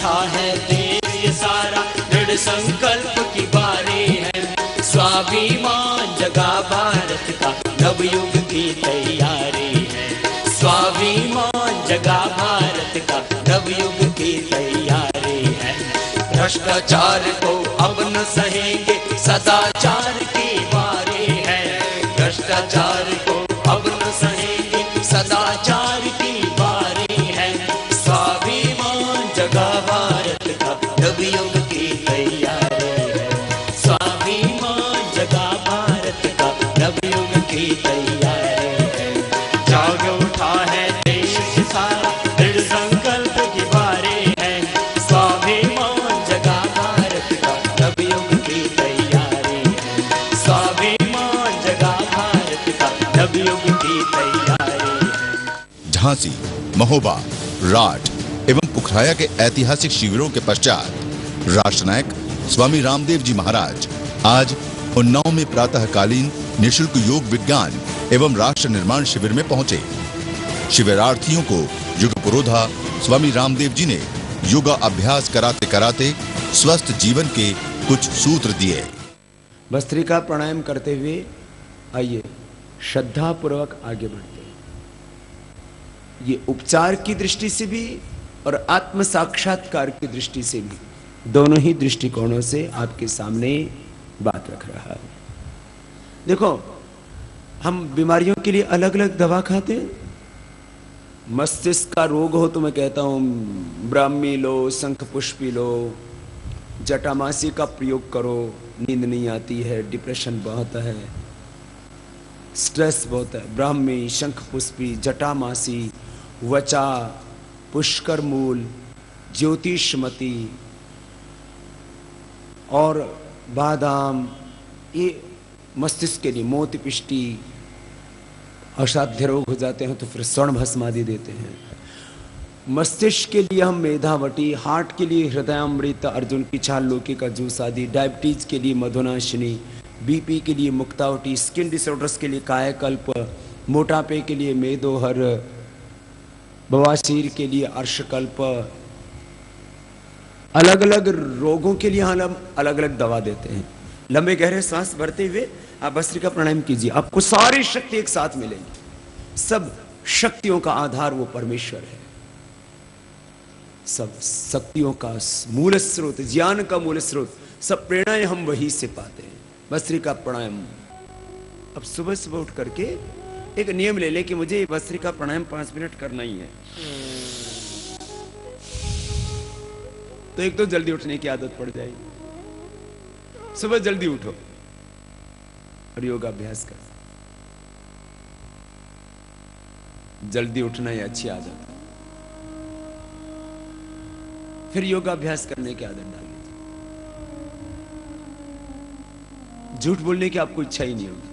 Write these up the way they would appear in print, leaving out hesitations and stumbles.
उठा है देश ये सारा, दृढ़ संकल्प की बारी है। स्वाभिमान जगा भारत का, नवयुग की तैयारी है। स्वाभिमान जगा भारत का, नवयुग की तैयारी है। भ्रष्टाचार को अब न सहेंगे, सदाचार की बारी है। भ्रष्टाचार को अब न सहेंगे, सदाचार की बारी है। स्वाभिमान जगा भारत का, नवयुग की तैयारी है। स्वाभिमान जगा भारत का, नवयुग की तैयारी है। जाग उठा है देश सारा, दृढ़ संकल्प की बारी है। स्वाभिमान जगा भारत का, नवयुग की तैयारी है। स्वाभिमान जगा भारत का, नवयुग की तैयारी है। झांसी, महोबा, राठ एवं पुखराया के ऐतिहासिक शिविरों के पश्चात राष्ट्रनायक स्वामी रामदेव जी महाराज आज उन्नाव में प्रातःकालीन निःशुल्क योग विज्ञान एवं राष्ट्र निर्माण शिविर में पहुंचे। शिविरार्थियों को युग पुरोधा स्वामी रामदेव जी ने योगा अभ्यास कराते कराते स्वस्थ जीवन के कुछ सूत्र दिए। भस्त्रिका प्राणायाम करते हुए आइए श्रद्धा पूर्वक आगे बढ़ते हैं। ये उपचार की दृष्टि से भी और आत्म साक्षात्कार की दृष्टि से भी, दोनों ही दृष्टिकोणों से आपके सामने बात रख रहा है। देखो, हम बीमारियों के लिए अलग अलग दवा खाते हैं। मस्तिष्क का रोग हो तो मैं कहता हूं ब्राह्मी लो, शंख पुष्पी लो, जटामासी का प्रयोग करो, नींद नहीं आती है, डिप्रेशन बहुत है, स्ट्रेस बहुत है। ब्राह्मी, शंख पुष्पी, जटामासी, वचा, पुष्कर मूल, ज्योतिषमती और बादाम, ये मस्तिष्क के लिए। मोती पिष्टी, असाध्य रोग हो जाते हैं तो फिर स्वर्ण भस्म आदि देते हैं। मस्तिष्क के लिए हम मेधावटी, हार्ट के लिए हृदयामृत, अर्जुन की छाल, लौकी का जूस आदि, डायबिटीज के लिए मधुनाशिनी, बीपी के लिए मुक्तावटी, स्किन डिसऑर्डर्स के लिए कायाकल्प, मोटापे के लिए मेदोहर, बवासीर के लिए अर्शकल्प, अलग अलग रोगों के लिए हम अलग अलग दवा देते हैं। लंबे गहरे सांस भरते हुए आप भस्त्रिका प्राणायाम कीजिए, आपको सारी शक्ति एक साथ मिलेगी। सब शक्तियों का आधार वो परमेश्वर है। सब शक्तियों का मूल स्रोत, ज्ञान का मूल स्रोत, सब प्रेरणाएं हम वही से पाते हैं। भस्त्रिका प्राणायाम। अब सुबह सुबह उठ करके एक नियम ले ले कि मुझे भस्त्रिका प्राणायाम 5 मिनट करना ही है, तो एक तो जल्दी उठने की आदत पड़ जाएगी। सुबह जल्दी उठो और योगाभ्यास कर। जल्दी उठना ये अच्छी आदत है। फिर योगाभ्यास करने की आदत डाल लीजिए। झूठ बोलने की आपको इच्छा ही नहीं होगी,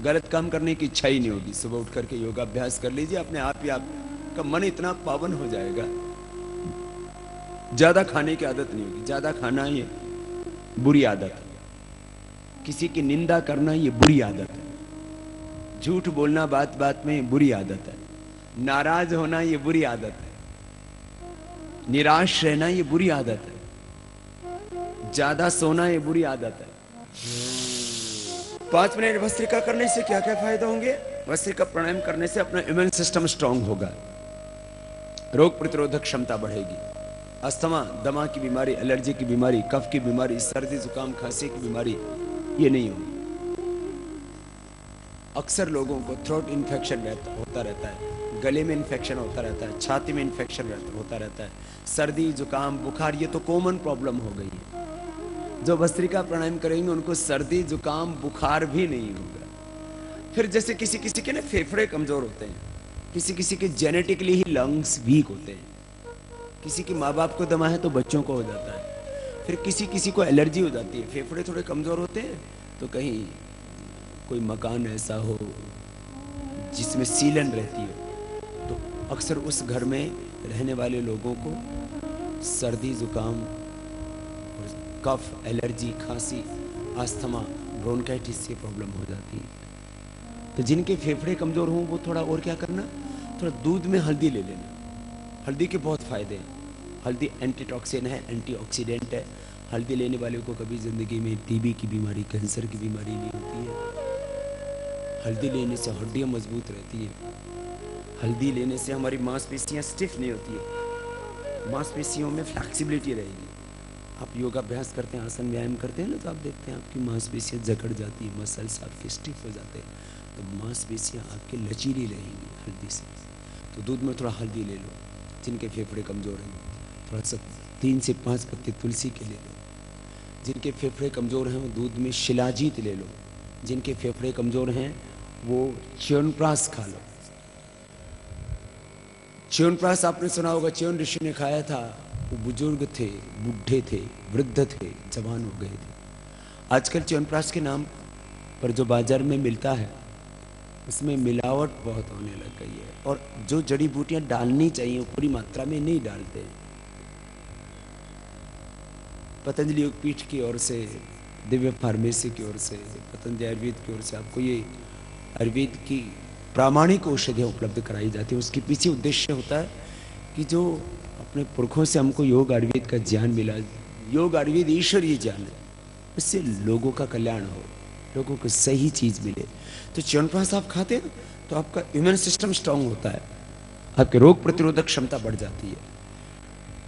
गलत काम करने की इच्छा ही नहीं होगी। सुबह उठ करके योगाभ्यास कर लीजिए, अपने आप ही आपका मन इतना पावन हो जाएगा। ज्यादा खाने की आदत नहीं होगी। ज्यादा खाना ये बुरी आदत है। किसी की निंदा करना ये बुरी आदत है। झूठ बोलना बात बात में बुरी आदत है। नाराज होना ये बुरी आदत है। निराश रहना ये बुरी आदत है। ज्यादा सोना ये बुरी आदत है। 5 मिनट भस्त्रिका करने से क्या क्या फायदा होंगे? भस्त्रिका प्राणायाम करने से अपना इम्यून सिस्टम स्ट्रांग होगा, रोग प्रतिरोधक क्षमता बढ़ेगी, अस्थमा, दमा की बीमारी, एलर्जी की बीमारी, कफ की बीमारी, सर्दी जुकाम खांसी की बीमारी ये नहीं होगी। अक्सर लोगों को थ्रोट इन्फेक्शन होता रहता है, गले में इन्फेक्शन होता रहता है, छाती में इन्फेक्शन होता रहता है, सर्दी जुकाम बुखार ये तो कॉमन प्रॉब्लम हो गई है। जो भस्त्रिका प्राणायाम करेंगे उनको सर्दी जुकाम बुखार भी नहीं होगा। फिर जैसे किसी किसी के ना फेफड़े कमजोर होते हैं, किसी किसी के जेनेटिकली ही लंग्स वीक होते हैं, किसी के माँ बाप को दमा है तो बच्चों को हो जाता है, फिर किसी किसी को एलर्जी हो जाती है, फेफड़े थोड़े कमजोर होते हैं तो कहीं कोई मकान ऐसा हो जिसमें सीलन रहती है तो अक्सर उस घर में रहने वाले लोगों को सर्दी जुकाम, कफ, एलर्जी, खांसी, अस्थमा, ब्रोंकाइटिस की प्रॉब्लम हो जाती है। तो जिनके फेफड़े कमजोर हों वो थोड़ा और क्या करना, थोड़ा दूध में हल्दी ले लेना। हल्दी के बहुत फायदे हैं। हल्दी एंटीटॉक्सिन है, एंटीऑक्सीडेंट है। हल्दी लेने वाले को कभी ज़िंदगी में टीबी की बीमारी, कैंसर की बीमारी नहीं होती है। हल्दी लेने से हड्डियाँ मजबूत रहती हैं। हल्दी लेने से हमारी मांसपेशियाँ स्टिफ नहीं होती है, मांसपेशियों में फ्लैक्सिबिलिटी रहेगी। आप योगाभ्यास करते हैं, आसन व्यायाम करते हैं ना, तो आप देखते हैं आपकी मांसपेशियाँ जकड़ जाती है, मसल्स आपके स्टिफ हो जाते हैं, तो मांसपेशियाँ आपके लचीली रहेंगी हल्दी से। तो दूध में थोड़ा हल्दी ले लो, जिनके फेफड़े कमज़ोर हैं थोड़ा सा 3 से 5 पत्ते तुलसी के ले लो। जिनके फेफड़े कमज़ोर हैं वो दूध में शिलाजीत ले लो। जिनके फेफड़े कमज़ोर हैं वो च्यवनप्राश खा लो। च्यवनप्राश आपने सुना होगा, च्यवन ऋषि ने खाया था। वो बुजुर्ग थे, बूढ़े थे, वृद्ध थे, जवान हो गए थे। आजकल च्यवनप्राश के नाम पर जो बाजार में मिलता है उसमें मिलावट बहुत होने लग गई है, और जो जड़ी बूटियां डालनी चाहिए वो पूरी मात्रा में नहीं डालते। पतंजलि योगपीठ की ओर से, दिव्य फार्मेसी की ओर से, पतंजलि आयुर्वेद की ओर से आपको ये आयुर्वेद की प्रामाणिक औषधियाँ उपलब्ध कराई जाती है। उसके पीछे उद्देश्य होता है कि जो अपने पुरखों से हमको योग आयुर्वेद का ज्ञान मिला, योग आयुर्वेद ईश्वरीय ज्ञान है, इससे लोगों का कल्याण हो, लोगों को सही चीज़ मिले। तो च्यवनप्राश आप खाते हैं तो आपका इम्यून सिस्टम स्ट्रांग होता है, आपके रोग प्रतिरोधक क्षमता बढ़ जाती है।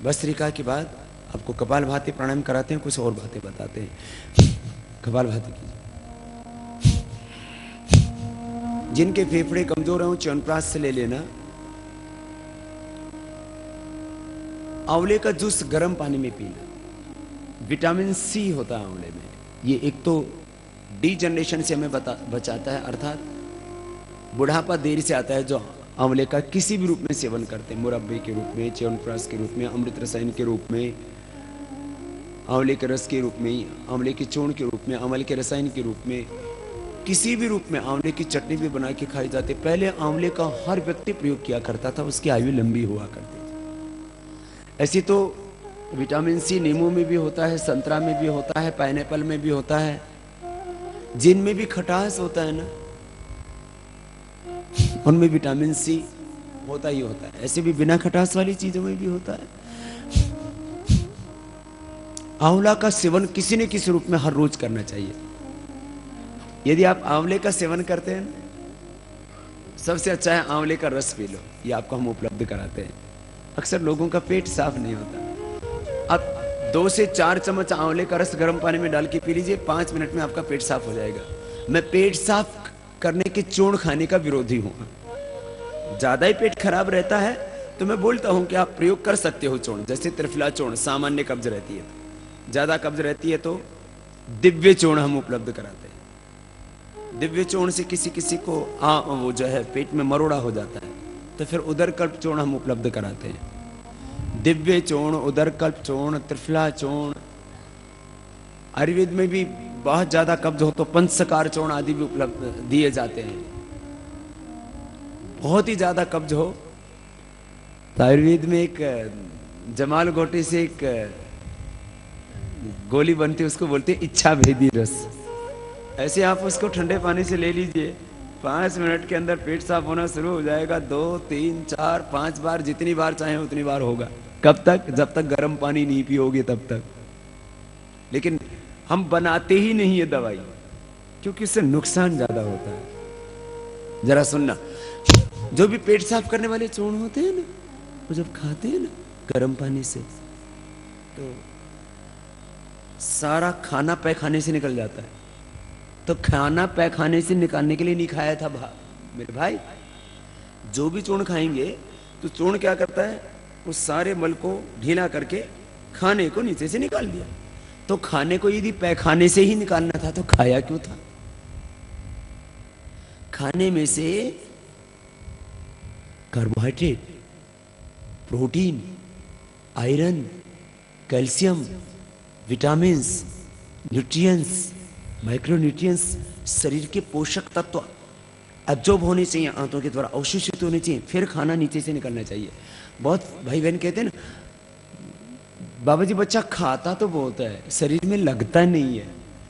भस्त्रिका के बाद आपको कपालभाति प्राणायाम कराते हैं, कुछ और बातें बताते हैं। कपालभाति कीजिए। जिनके फेफड़े कमजोर हैं वो च्यवनप्राश से ले लेना। आंवले का जूस गर्म पानी में पीना। विटामिन सी होता है आंवले में। ये एक तो डीजनरेशन से हमें बचाता है, अर्थात बुढ़ापा देर से आता है। जो आंवले का किसी भी रूप में सेवन करते हैं, मुरब्बे के रूप में, च्यवनप्राश के रूप में, अमृत रसायन के रूप में, आंवले के रस के रूप में, आंवले के चूर्ण के रूप में, आंवले के रसायन के रूप में, किसी भी रूप में आंवले की चटनी भी बना के खाई जाती। पहले आंवले का हर व्यक्ति प्रयोग किया करता था, उसकी आयु लंबी हुआ करती थी। ऐसे तो विटामिन सी नींबू में भी होता है, संतरा में भी होता है, पाइनएप्पल में भी होता है, जिनमें भी खटास होता है ना, उनमें विटामिन सी होता ही होता है। ऐसे भी बिना खटास वाली चीजों में भी होता है। आंवला का सेवन किसी न किसी रूप में हर रोज करना चाहिए। यदि आप आंवले का सेवन करते हैं, सबसे अच्छा है आंवले का रस पी लो, ये आपको हम उपलब्ध कराते हैं। अक्सर लोगों का पेट साफ नहीं होता। आप 2 से 4 चम्मच आंवले का रस गर्म पानी में डाल के पी लीजिए, 5 मिनट में आपका पेट साफ हो जाएगा। मैं पेट साफ करने के चूर्ण खाने का विरोधी हूँ। ज्यादा ही पेट खराब रहता है तो मैं बोलता हूँ कि आप प्रयोग कर सकते हो चूर्ण, जैसे त्रिफला चूर्ण। सामान्य कब्ज रहती है, ज्यादा कब्ज रहती है तो दिव्य चूर्ण हम उपलब्ध कराते हैं। दिव्य चूर्ण से किसी किसी को वो जो है पेट में मरोड़ा हो जाता है, तो फिर उदरकल्प चूर्ण हम उपलब्ध कराते हैं। दिव्य चूर्ण, उदरकल्प चूर्ण, त्रिफला चूर्ण। आयुर्वेद में भी बहुत ज्यादा कब्ज हो तो पंचसकार चूर्ण आदि भी उपलब्ध दिए जाते हैं। बहुत ही ज्यादा कब्ज हो तो आयुर्वेद में एक जमाल गोटे से एक गोली बनती है, उसको बोलते हैं इच्छा भेदी रस। ऐसे आप उसको ठंडे पानी से ले लीजिए, 5 मिनट के अंदर पेट साफ होना शुरू हो जाएगा। 2, 3, 4, 5 बार, जितनी बार चाहे उतनी बार होगा। कब तक? जब तक गर्म पानी नहीं पियोगे तब तक। लेकिन हम बनाते ही नहीं है दवाई, क्योंकि इससे नुकसान ज्यादा होता है। जरा सुनना, जो भी पेट साफ करने वाले चूर्ण होते हैं ना, वो जब खाते हैं ना गर्म पानी से, तो सारा खाना पैखाने से निकल जाता है। तो खाना पैखाने से निकालने के लिए नहीं खाया था मेरे भाई। जो भी चूर्ण खाएंगे तो चूर्ण क्या करता है, उस सारे मल को ढीला करके खाने को नीचे से निकाल दिया। तो खाने को यदि पैखाने से ही निकालना था तो खाया क्यों था? खाने में से carbohydrate, protein, iron, calcium, vitamins, nutrients, micronutrients, शरीर के पोषक तत्व एब्जॉर्ब होने चाहिए, आंतों के द्वारा अवशोषित होने चाहिए, फिर खाना नीचे से निकलना चाहिए। बहुत भाई बहन कहते हैं ना, बाबा जी बच्चा खाता तो बहुत है, शरीर में लगता नहीं है।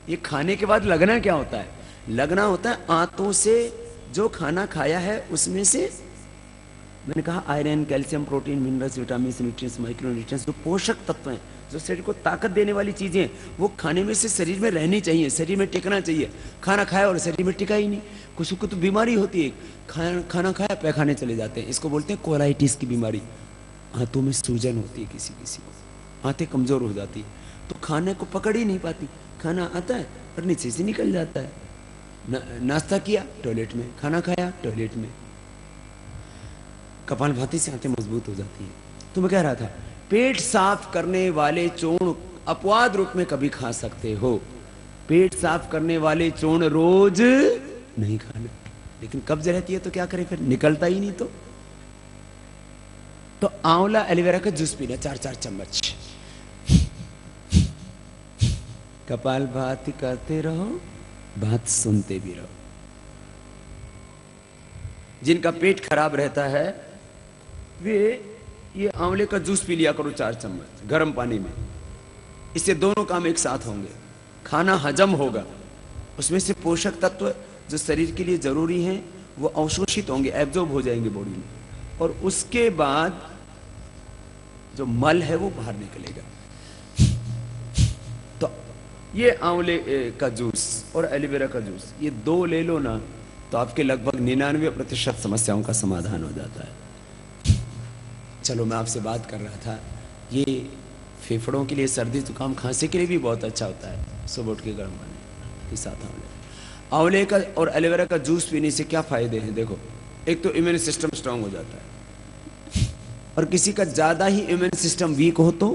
ये खाने के बाद लगना क्या होता है? लगना होता है आंतों से जो खाना खाया है उसमें से मैंने कहा iron, calcium, protein, minerals, vitamin, nutrients, micro nutrients, जो पोषक तत्व हैं, जो शरीर को ताकत देने वाली चीजें हैं, वो खाने में से शरीर में रहनी चाहिए, शरीर में टिकना चाहिए। खाना खाया और शरीर में टिका ही नहीं। कुछ को तो बीमारी होती है, खाना खाया पैखाने चले जाते हैं, इसको बोलते हैं कोलाइटिस की बीमारी। हाथों में सूजन होती है, किसी किसी को हाथें कमजोर हो जाती है, तो खाने को पकड़ ही नहीं पाती। खाना आता है और नीचे से निकल जाता है। नाश्ता किया टॉयलेट में, खाना खाया टॉयलेट में। कपालभाति से आंतें मजबूत हो जाती है। तो मैं कह रहा था, पेट साफ करने वाले चूर्ण अपवाद रूप में कभी खा सकते हो। पेट साफ करने वाले चूर्ण रोज नहीं खाना। लेकिन कब्ज रहती है तो क्या करें फिर, निकलता ही नहीं। तो आंवला एलोवेरा का जूस पीना 4-4 चम्मच। कपालभाति करते रहो, बात सुनते भी रहो। जिनका पेट खराब रहता है वे ये आंवले का जूस पी लिया करो 4 चम्मच गर्म पानी में। इससे दोनों काम एक साथ होंगे। खाना हजम होगा, उसमें से पोषक तत्व जो शरीर के लिए जरूरी हैं वो अवशोषित होंगे, एब्जॉर्ब हो जाएंगे बॉडी में, और उसके बाद जो मल है वो बाहर निकलेगा। तो ये आंवले का जूस और एलोवेरा का जूस, ये 2 ले लो ना, तो आपके लगभग 99% समस्याओं का समाधान हो जाता है। चलो, मैं आपसे बात कर रहा था, ये फेफड़ों के लिए, सर्दी जुकाम खांसी के लिए भी बहुत अच्छा होता है। सुबह उठ के गर्म पानी के साथ आंवले का और एलोवेरा का जूस पीने से क्या फायदे हैं देखो। एक तो इम्यून सिस्टम स्ट्रांग हो जाता है, और किसी का ज्यादा ही इम्यून सिस्टम वीक हो तो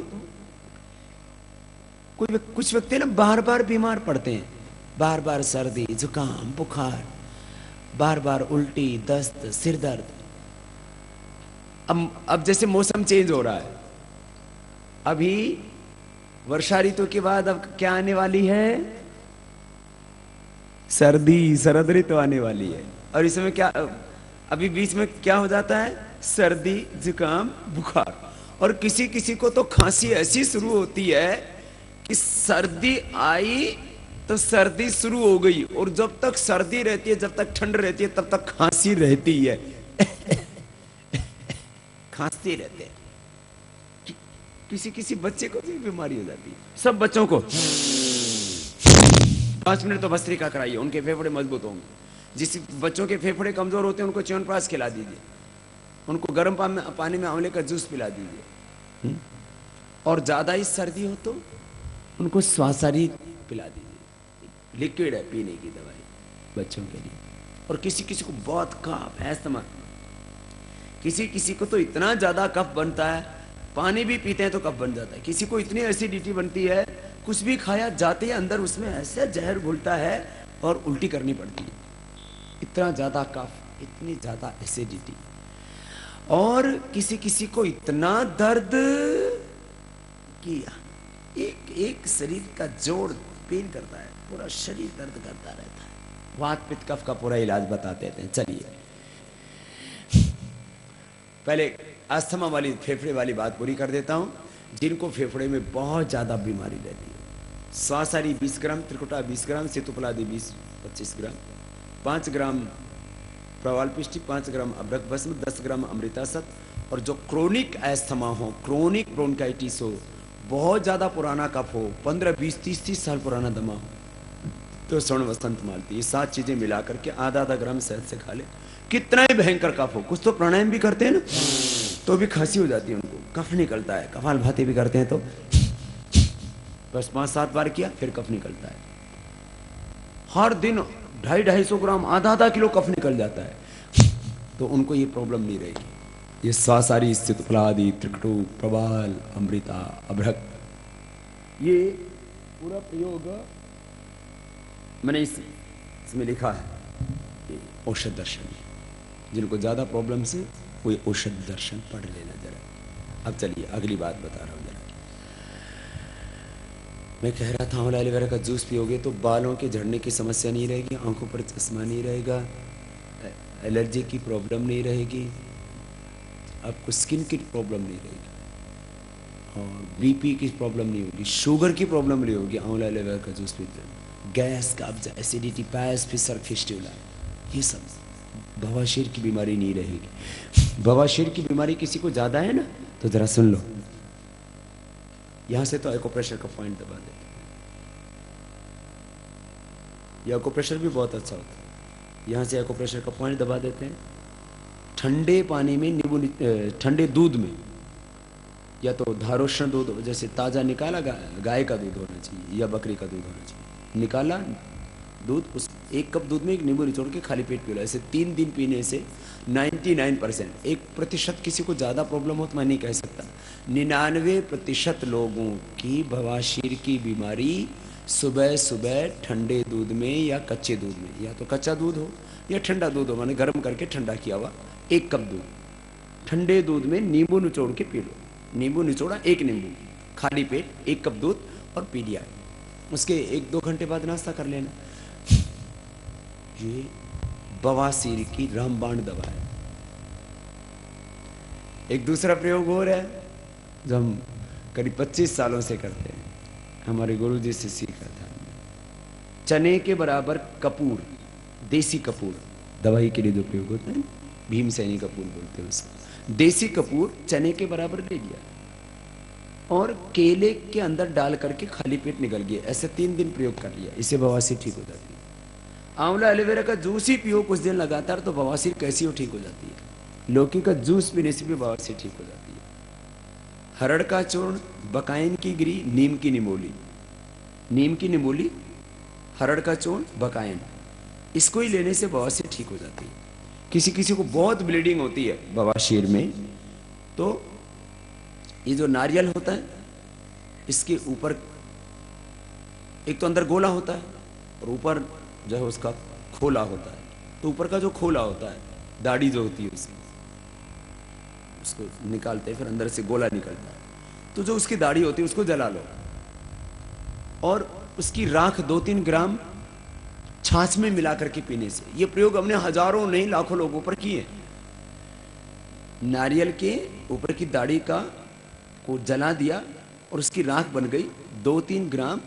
कुछ व्यक्ति ना बार बार बीमार पड़ते हैं, बार बार सर्दी जुकाम बुखार, बार बार उल्टी दस्त सिर दर्द। अब जैसे मौसम चेंज हो रहा है, अभी वर्षा ऋतु के बाद अब क्या आने वाली है, सर्दी, शरद ऋतु आने वाली है। और इसमें क्या अभी बीच में क्या हो जाता है, सर्दी जुकाम बुखार। और किसी किसी को तो खांसी ऐसी शुरू होती है कि सर्दी आई तो सर्दी शुरू हो गई, और जब तक सर्दी रहती है, जब तक ठंड रहती है, तब तक खांसी रहती है। खांसते रहते हैं। किसी किसी बच्चे को भी बीमारी हो जाती है। सब बच्चों को 5 मिनट तो भस्त्रिका कराइए, उनके फेफड़े मजबूत होंगे। जिस बच्चों के फेफड़े कमजोर होते हैं उनको च्यवनप्राश खिला दीजिए, उनको गर्म पानी में आंवले का जूस पिला दीजिए, और ज्यादा ही सर्दी हो तो उनको श्वासारी पिला दीजिए। लिक्विड है पीने की दवाई बच्चों के लिए। और किसी किसी को बहुत कफ अस्थमा, किसी किसी को तो इतना ज्यादा कफ बनता है, पानी भी पीते हैं तो कफ बन जाता है। किसी को इतनी एसिडिटी बनती है, कुछ भी खाया जाते ही अंदर उसमें ऐसे जहर घुलता है और उल्टी करनी पड़ती है। इतना ज्यादा कफ, इतनी ज्यादा एसिडिटी। और किसी किसी को इतना दर्द कि एक शरीर का जोड़ पेन करता है, पूरा शरीर दर्द करता रहता है। वात पित्त कफ का पूरा इलाज बताते हैं। चलिए पहले अस्थमा वाली फेफड़े वाली बात पूरी कर देता हूं। जिनको फेफड़े में बहुत ज्यादा बीमारी रहती है, श्वासारी 20 ग्राम, त्रिकुटा 20 ग्राम, सेतुपलादी 20-25 ग्राम, 5 ग्राम प्रवाल पिष्टी, 5 ग्राम अभ्रक भस्म, 10 ग्राम अमृतासत। और जो क्रोनिक अस्थमा हो, क्रोनिक ब्रोंकाइटिस हो, बहुत ज्यादा पुराना कफ हो, 15, 20, 30 साल पुराना दमा हो, तो स्वर्ण वसंत मालती, ये 7 चीजें मिला करके आधा ग्राम शहद से खा ले। कितना ही भयंकर कफ हो, कुछ तो प्राणायाम भी करते हैं ना, तो भी खांसी हो जाती है उनको, कफ निकलता है। कपालभाति भी करते हैं तो बस 5-7 बार किया फिर कफ निकलता है। हर दिन 250-250 ग्राम, आधा किलो कफ निकल जाता है, तो उनको ये प्रॉब्लम नहीं रहेगी। ये श्वासारी, सेतुपलादी, त्रिकटु, प्रवाल, अमृता, अभ्रक, ये पूरा प्रयोग मैंने इसमें लिखा है। औषध दर्शन, जिनको ज्यादा प्रॉब्लम से कोई औषध दर्शन पढ़ लेना जरा। अब चलिए अगली बात बता रहा हूं जरा। मैं कह रहा था आंवला एलोवेरा का जूस पियोगे तो बालों के झड़ने की समस्या नहीं रहेगी, आंखों पर चश्मा नहीं रहेगा, एलर्जी की प्रॉब्लम नहीं रहेगी, आपको स्किन की प्रॉब्लम नहीं रहेगी, और बीपी की प्रॉब्लम नहीं होगी, शुगर की प्रॉब्लम नहीं होगी आंवला एलोवेरा का जूस पीते। गैस, कब्ज, एसिडिटी, पायस, फिसर, फिस्टुला, ये सब बवासीर की बीमारी नहीं रहेगी। बवासीर की बीमारी किसी को ज्यादा है ना, तो जरा सुन लो, यहां से तो एक्यूप्रेशर का पॉइंट दबा देते हैं, ये एक्यूप्रेशर भी बहुत अच्छा होता है। यहां से एक्यूप्रेशर का पॉइंट दबा देते हैं, ठंडे पानी में नींबू, ठंडे दूध में, या तो धारोष्ण दूध, जैसे ताजा निकाला गाय का दूध होना चाहिए या बकरी का दूध होना चाहिए, निकाला दूध, उस 1 कप दूध में 1 नींबू निचोड़ के खाली पेट पी लो। ऐसे 3 दिन पीने से 99%, 1% किसी को ज़्यादा प्रॉब्लम हो तो मैं नहीं कह सकता, 99% लोगों की बवासीर की बीमारी सुबह सुबह ठंडे दूध में या कच्चे दूध में, या तो कच्चा दूध हो या ठंडा दूध हो, मैंने गर्म करके ठंडा किया हुआ 1 कप दूध, ठंडे दूध में नींबू निचोड़ के पी लो। नींबू निचोड़ा, 1 नींबू, खाली पेट 1 कप दूध और पी लिया। उसके 1-2 घंटे बाद नाश्ता कर लेना। ये बवासीर की रामबाण दवा है। एक दूसरा प्रयोग हो रहा है जो हम करीब 25 सालों से करते हैं, हमारे गुरुजी से सीखा था। चने के बराबर कपूर, देसी कपूर, दवाई के लिए जो प्रयोग होता है, भीमसेनी कपूर बोलते हैं उसको, देसी कपूर चने के बराबर ले लिया और केले के अंदर डाल करके खाली पेट निकल गया। ऐसे 3 दिन प्रयोग कर लिया, इससे बवासीर ठीक हो जाती है। आंवला एलोवेरा का जूस ही पियो कुछ दिन लगातार तो बवासीर कैसी हो ठीक हो जाती है। लौकी का जूस पीने से भी बवासीर ठीक हो जाती है। हरड़ का चूर्ण, बकाइन की गिरी, नीम की निमोली, नीम की निमोली, हरड़ का चूर्ण, बकाइन, इसको ही लेने से बवासीर ठीक हो जाती है। किसी किसी को बहुत ब्लीडिंग होती है बवासीर में, तो ये जो नारियल होता है इसके ऊपर एक तो अंदर गोला होता है और ऊपर जो है उसका खोला होता है, तो ऊपर का जो खोला होता है, दाढ़ी जो होती है उसको निकालते हैं, फिर अंदर से गोला निकलता है, तो जो उसकी दाढ़ी होती है उसको जला लो और उसकी राख 2-3 ग्राम छाछ में मिला करके पीने से, ये प्रयोग हमने हजारों नहीं लाखों लोगों पर किए। नारियल के ऊपर की दाढ़ी का को जला दिया और उसकी राख बन गई, 2-3 ग्राम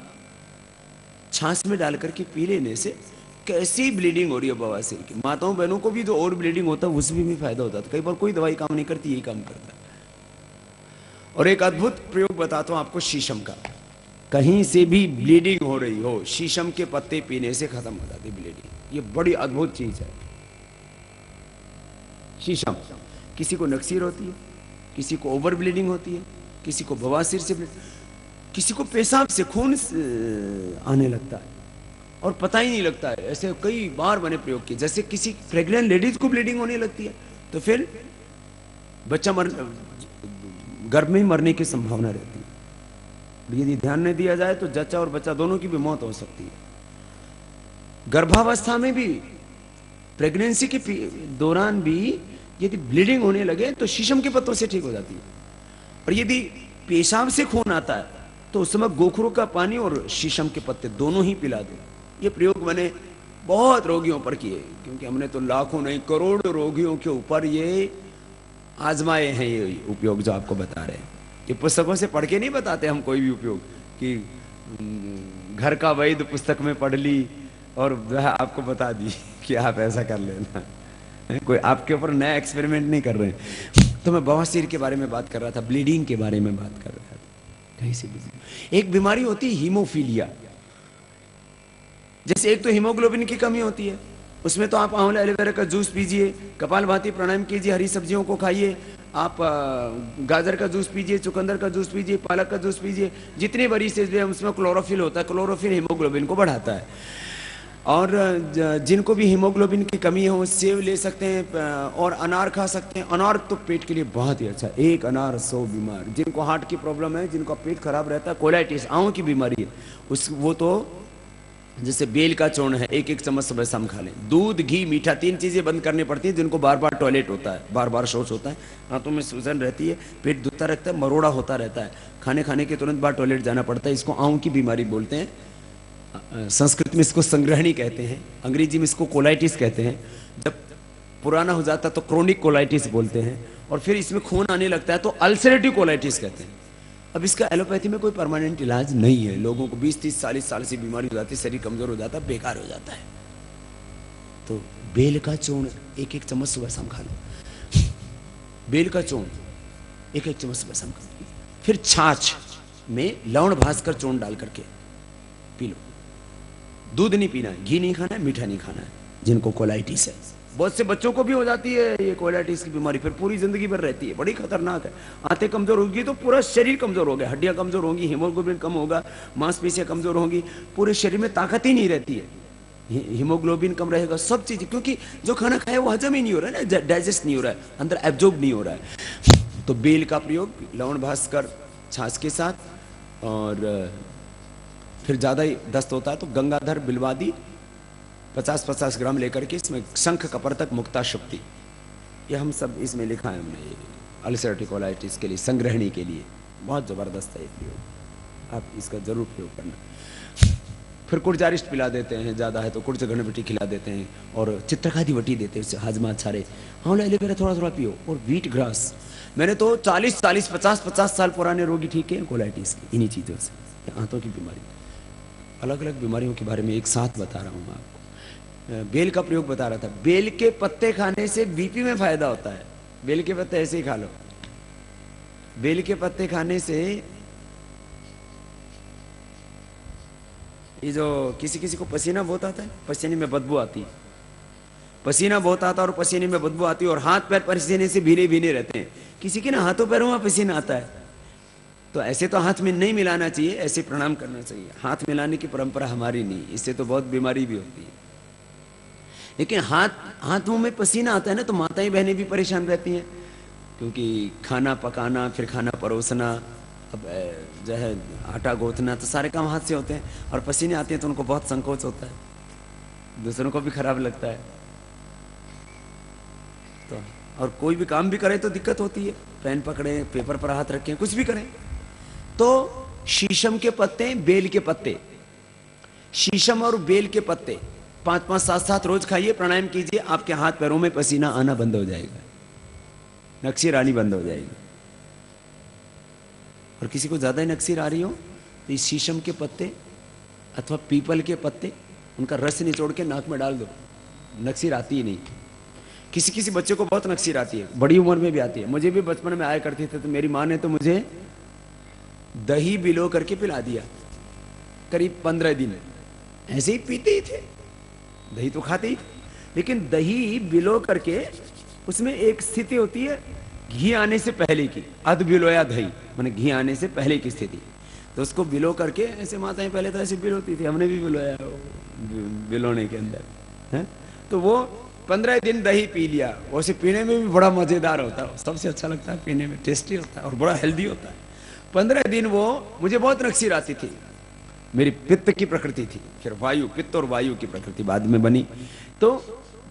छाछ में डाल करके पी लेने से कैसी ब्लीडिंग हो रही है बवासीर की। माताओं बहनों को भी जो और ब्लीडिंग होता है उसमें भी फायदा होता है। कई बार कोई दवाई काम नहीं करती, यही काम करता है। और एक अद्भुत प्रयोग बताता हूं आपको शीशम का। कहीं से भी ब्लीडिंग हो रही हो, शीशम के पत्ते पीने से खत्म हो जाती ब्लीडिंग। ये बड़ी अद्भुत चीज है शीशम। किसी को नक्सीर होती है, किसी को ओवर ब्लीडिंग होती है, किसी को बवासीर से, किसी को पेशाब से खून आने लगता है और पता ही नहीं लगता है। ऐसे कई बार मैंने प्रयोग किए। जैसे किसी प्रेग्नेंट लेडीज को ब्लीडिंग होने लगती है तो फिर बच्चा गर्भ में ही मरने की संभावना रहती है। यदि ध्यान नहीं दिया जाए तो जच्चा और बच्चा दोनों की भी मौत हो सकती है। गर्भावस्था में भी, प्रेगनेंसी के दौरान भी यदि ब्लीडिंग होने लगे तो शीशम के पत्तों से ठीक हो जाती है। और यदि पेशाब से खून आता है तो उस समय गोखरू का पानी और शीशम के पत्ते दोनों ही पिला दो। ये प्रयोग मैंने बहुत रोगियों पर किए, क्योंकि हमने तो लाखों नहीं करोड़ों रोगियों के ऊपर ये आजमाए हैं ये उपयोग जो आपको बता रहे हैं। ये पुस्तकों से पढ़ के नहीं बताते हम कोई भी उपयोग कि घर का वैद्य पुस्तक में पढ़ ली और वह आपको बता दी कि आप ऐसा कर लेना। कोई आपके ऊपर नया एक्सपेरिमेंट नहीं कर रहे हैं। तो मैं बवासीर के बारे में बात कर रहा था, ब्लीडिंग के बारे में बात कर रहा था। कहीं से भी एक बीमारी होती है हीमोफीलिया। जैसे एक तो हीमोग्लोबिन की कमी होती है, उसमें तो आप आंवला एलोवेरा का जूस पीजिए, कपालभाति प्राणायाम कीजिए, हरी सब्जियों को खाइए, आप गाजर का जूस पीजिए, चुकंदर का जूस पीजिए, पालक का जूस पीजिए, जितनी बड़ी चीज है उसमें क्लोरोफिल होता है। क्लोरोफिल हीमोग्लोबिन को बढ़ाता है। और जिनको भी हीमोग्लोबिन की कमी है वो सेब ले सकते हैं और अनार खा सकते हैं। अनार तो पेट के लिए बहुत ही अच्छा, एक अनार 100 बीमार। जिनको हार्ट की प्रॉब्लम है, जिनको पेट खराब रहता है, कोलाइटिस आंवों की बीमारी है, वो तो जैसे बेल का चूर्ण है, 1-1 चम्मच सुबह शाम खा लें। दूध, घी, मीठा, 3 चीजें बंद करनी पड़ती हैं। जिनको बार बार टॉयलेट होता है, बार बार शौच होता है, हाथों में सूजन रहती है, पेट दुखता रहता है, मरोड़ा होता रहता है, खाने के तुरंत बाद टॉयलेट जाना पड़ता है, इसको आंवों की बीमारी बोलते हैं। संस्कृत में इसको संग्रहणी कहते हैं, अंग्रेजी में इसको कोलाइटिस कहते हैं। जब पुराना हो जाता है तो क्रोनिक कोलाइटिस बोलते हैं, और फिर इसमें खून आने लगता है तो अल्सरेटिव कोलाइटिस कहते हैं। अब इसका एलोपैथी में कोई परमानेंट इलाज नहीं है। लोगों को 20-30-40 साल से बीमारी हो जाती है, शरीर कमजोर हो जाता है, बेकार हो जाता है। तो बेल का चूर्ण एक एक चम्मच सुबह शाम खा लो। बेल का चूर्ण एक एक चम्मच सुबह शाम खा लो। फिर छाछ में लवण भास्कर चूर्ण डाल करके पी लो। दूध नहीं पीना है, घी नहीं खाना है, मीठा नहीं खाना है। जिनको कोलाइटिस है, बहुत से बच्चों को भी हो जाती है ये कोलाइटिस की बीमारी, फिर पूरी जिंदगी भर रहती है, बड़ी खतरनाक है। आंतें कमजोर होगी तो पूरा शरीर कमजोर हो गया, हड्डियां कमजोर होंगी, हीमोग्लोबिन कम होगा, मांसपेशियां कमजोर होंगी, पूरे शरीर में ताकत ही नहीं रहती है, हीमोग्लोबिन कम रहेगा, सब चीज, क्योंकि जो खाना खाया वो हजम ही नहीं हो रहा है ना, डाइजेस्ट नहीं हो रहा है, अंदर एब्जॉर्ब नहीं हो रहा है। तो बेल का प्रयोग लवण भास्कर छाछ के साथ, और फिर ज्यादा ही दस्त होता है तो गंगाधर बिल्वादी 50-50 ग्राम लेकर के इसमें शंख कपर्तक मुक्ता शक्ति, ये हम सब इसमें लिखा है हमने, अल्सरेटिव कोलाइटिस के लिए, संग्रहणी के लिए बहुत जबरदस्त है ये प्रयोग, आप इसका जरूर प्रयोग करना। फिर कुर्जारिष्ट पिला देते हैं, ज्यादा है तो कुर्ज घनवटी खिला देते हैं, और चित्रखादी वटी देते हैं, उससे हाजमा अच्छा रहे। आंवला एलोवेरा थोड़ा थोड़ा पियो, और व्हीट ग्रास। मैंने तो 40-40, 50-50 साल पुराने रोगी ठीक है कोलाइटिस के इन्हीं चीजों से, आंतों की बीमारी, अलग अलग बीमारियों के बारे में एक साथ बता रहा हूँ मैं आपको। बेल का प्रयोग बता रहा था। बेल के पत्ते खाने से बीपी में फायदा होता है। बेल के पत्ते ऐसे ही खा लो। बेल के पत्ते खाने से ये जो किसी किसी को पसीना बहुत आता है, पसीने में बदबू आती है, पसीना बहुत आता है और पसीने में बदबू आती है, और हाथ पैर पसीने से भीने भीने रहते हैं। किसी के ना हाथों पैरों में पसीना आता है, तो ऐसे तो हाथ में नहीं मिलाना चाहिए, ऐसे प्रणाम करना चाहिए। हाथ मिलाने की परंपरा हमारी नहीं, इससे तो बहुत बीमारी भी होती है। लेकिन हाथ मुंह में पसीना आता है ना, तो माताएं बहनें भी परेशान रहती हैं, क्योंकि खाना पकाना, फिर खाना परोसना, अब जो है आटा गूंथना, तो सारे काम हाथ से होते हैं, और पसीने आते हैं तो उनको बहुत संकोच होता है, दूसरों को भी खराब लगता है। तो और कोई भी काम भी करे तो दिक्कत होती है, पेन पकड़े, पेपर पर हाथ रखें, कुछ भी करें। तो शीशम के पत्ते, बेल के पत्ते, शीशम और बेल के पत्ते 5-5, 7-7 रोज खाइए, प्राणायाम कीजिए, आपके हाथ पैरों में पसीना आना बंद हो जाएगा, नक्सीर आनी बंद हो जाएगी। और किसी को ज्यादा ही नक्सीर आ रही हो तो इस शीशम के पत्ते अथवा पीपल के पत्ते, उनका रस निचोड़ के नाक में डाल दो, नक्सीर आती ही नहीं। किसी किसी बच्चे को बहुत नक्सीर आती है, बड़ी उम्र में भी आती है। मुझे भी बचपन में आया करती थे, तो मेरी माँ ने तो मुझे दही बिलो करके पिला दिया, करीब 15 दिन ऐसे ही पीते ही थे, दही तो खाते ही, लेकिन दही बिलो करके उसमें एक स्थिति होती है घी आने से पहले की, अध बिलोया दही, माने घी आने से पहले की स्थिति, तो उसको बिलो करके, ऐसे माताएं पहले तो ऐसे बिलोती थी, हमने भी बिलोया बिलोने के अंदर है। तो वो 15 दिन दही पी लिया, वैसे पीने में भी बड़ा मजेदार होता है, सबसे अच्छा लगता है पीने में, टेस्टी होता है और बड़ा हेल्दी होता है। 15 दिन वो, मुझे बहुत नक्सीर आती थी, मेरी पित्त की प्रकृति थी, फिर वायु, पित्त और वायु की प्रकृति बाद में बनी, तो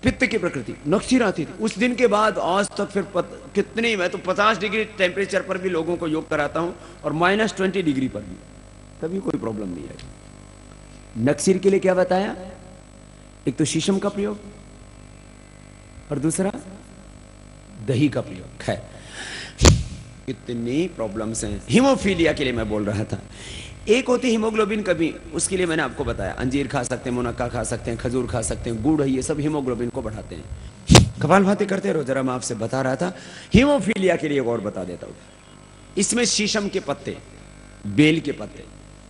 पित्त की प्रकृति नक्सीर आती थी। उस दिन के बाद आज तक फिर कितनी, मैं तो 50 डिग्री टेम्परेचर पर भी लोगों को योग कराता हूं, और -20 डिग्री पर भी, कभी कोई प्रॉब्लम नहीं है। नक्सीर के लिए क्या बताया? एक तो शीशम का प्रयोग, और दूसरा दही का प्रयोग। खैर कितनी प्रॉब्लम्स हैं। हीमोफीलिया के लिए मैं बोल रहा था। एक होती हीमोग्लोबिन कमी, उसके लिए मैंने आपको बताया, अंजीर खा सकते हैं, मुनक्का खा सकते हैं, खजूर खा सकते हैं, गुड़ है, ये सब हीमोग्लोबिन को बढ़ाते हैं। कपालभाति करते रहो जरा, मैं आपसे बता रहा था। हीमोफीलिया के लिए और बता देता हूं, इसमें शीशम के पत्ते, बेल के पत्ते।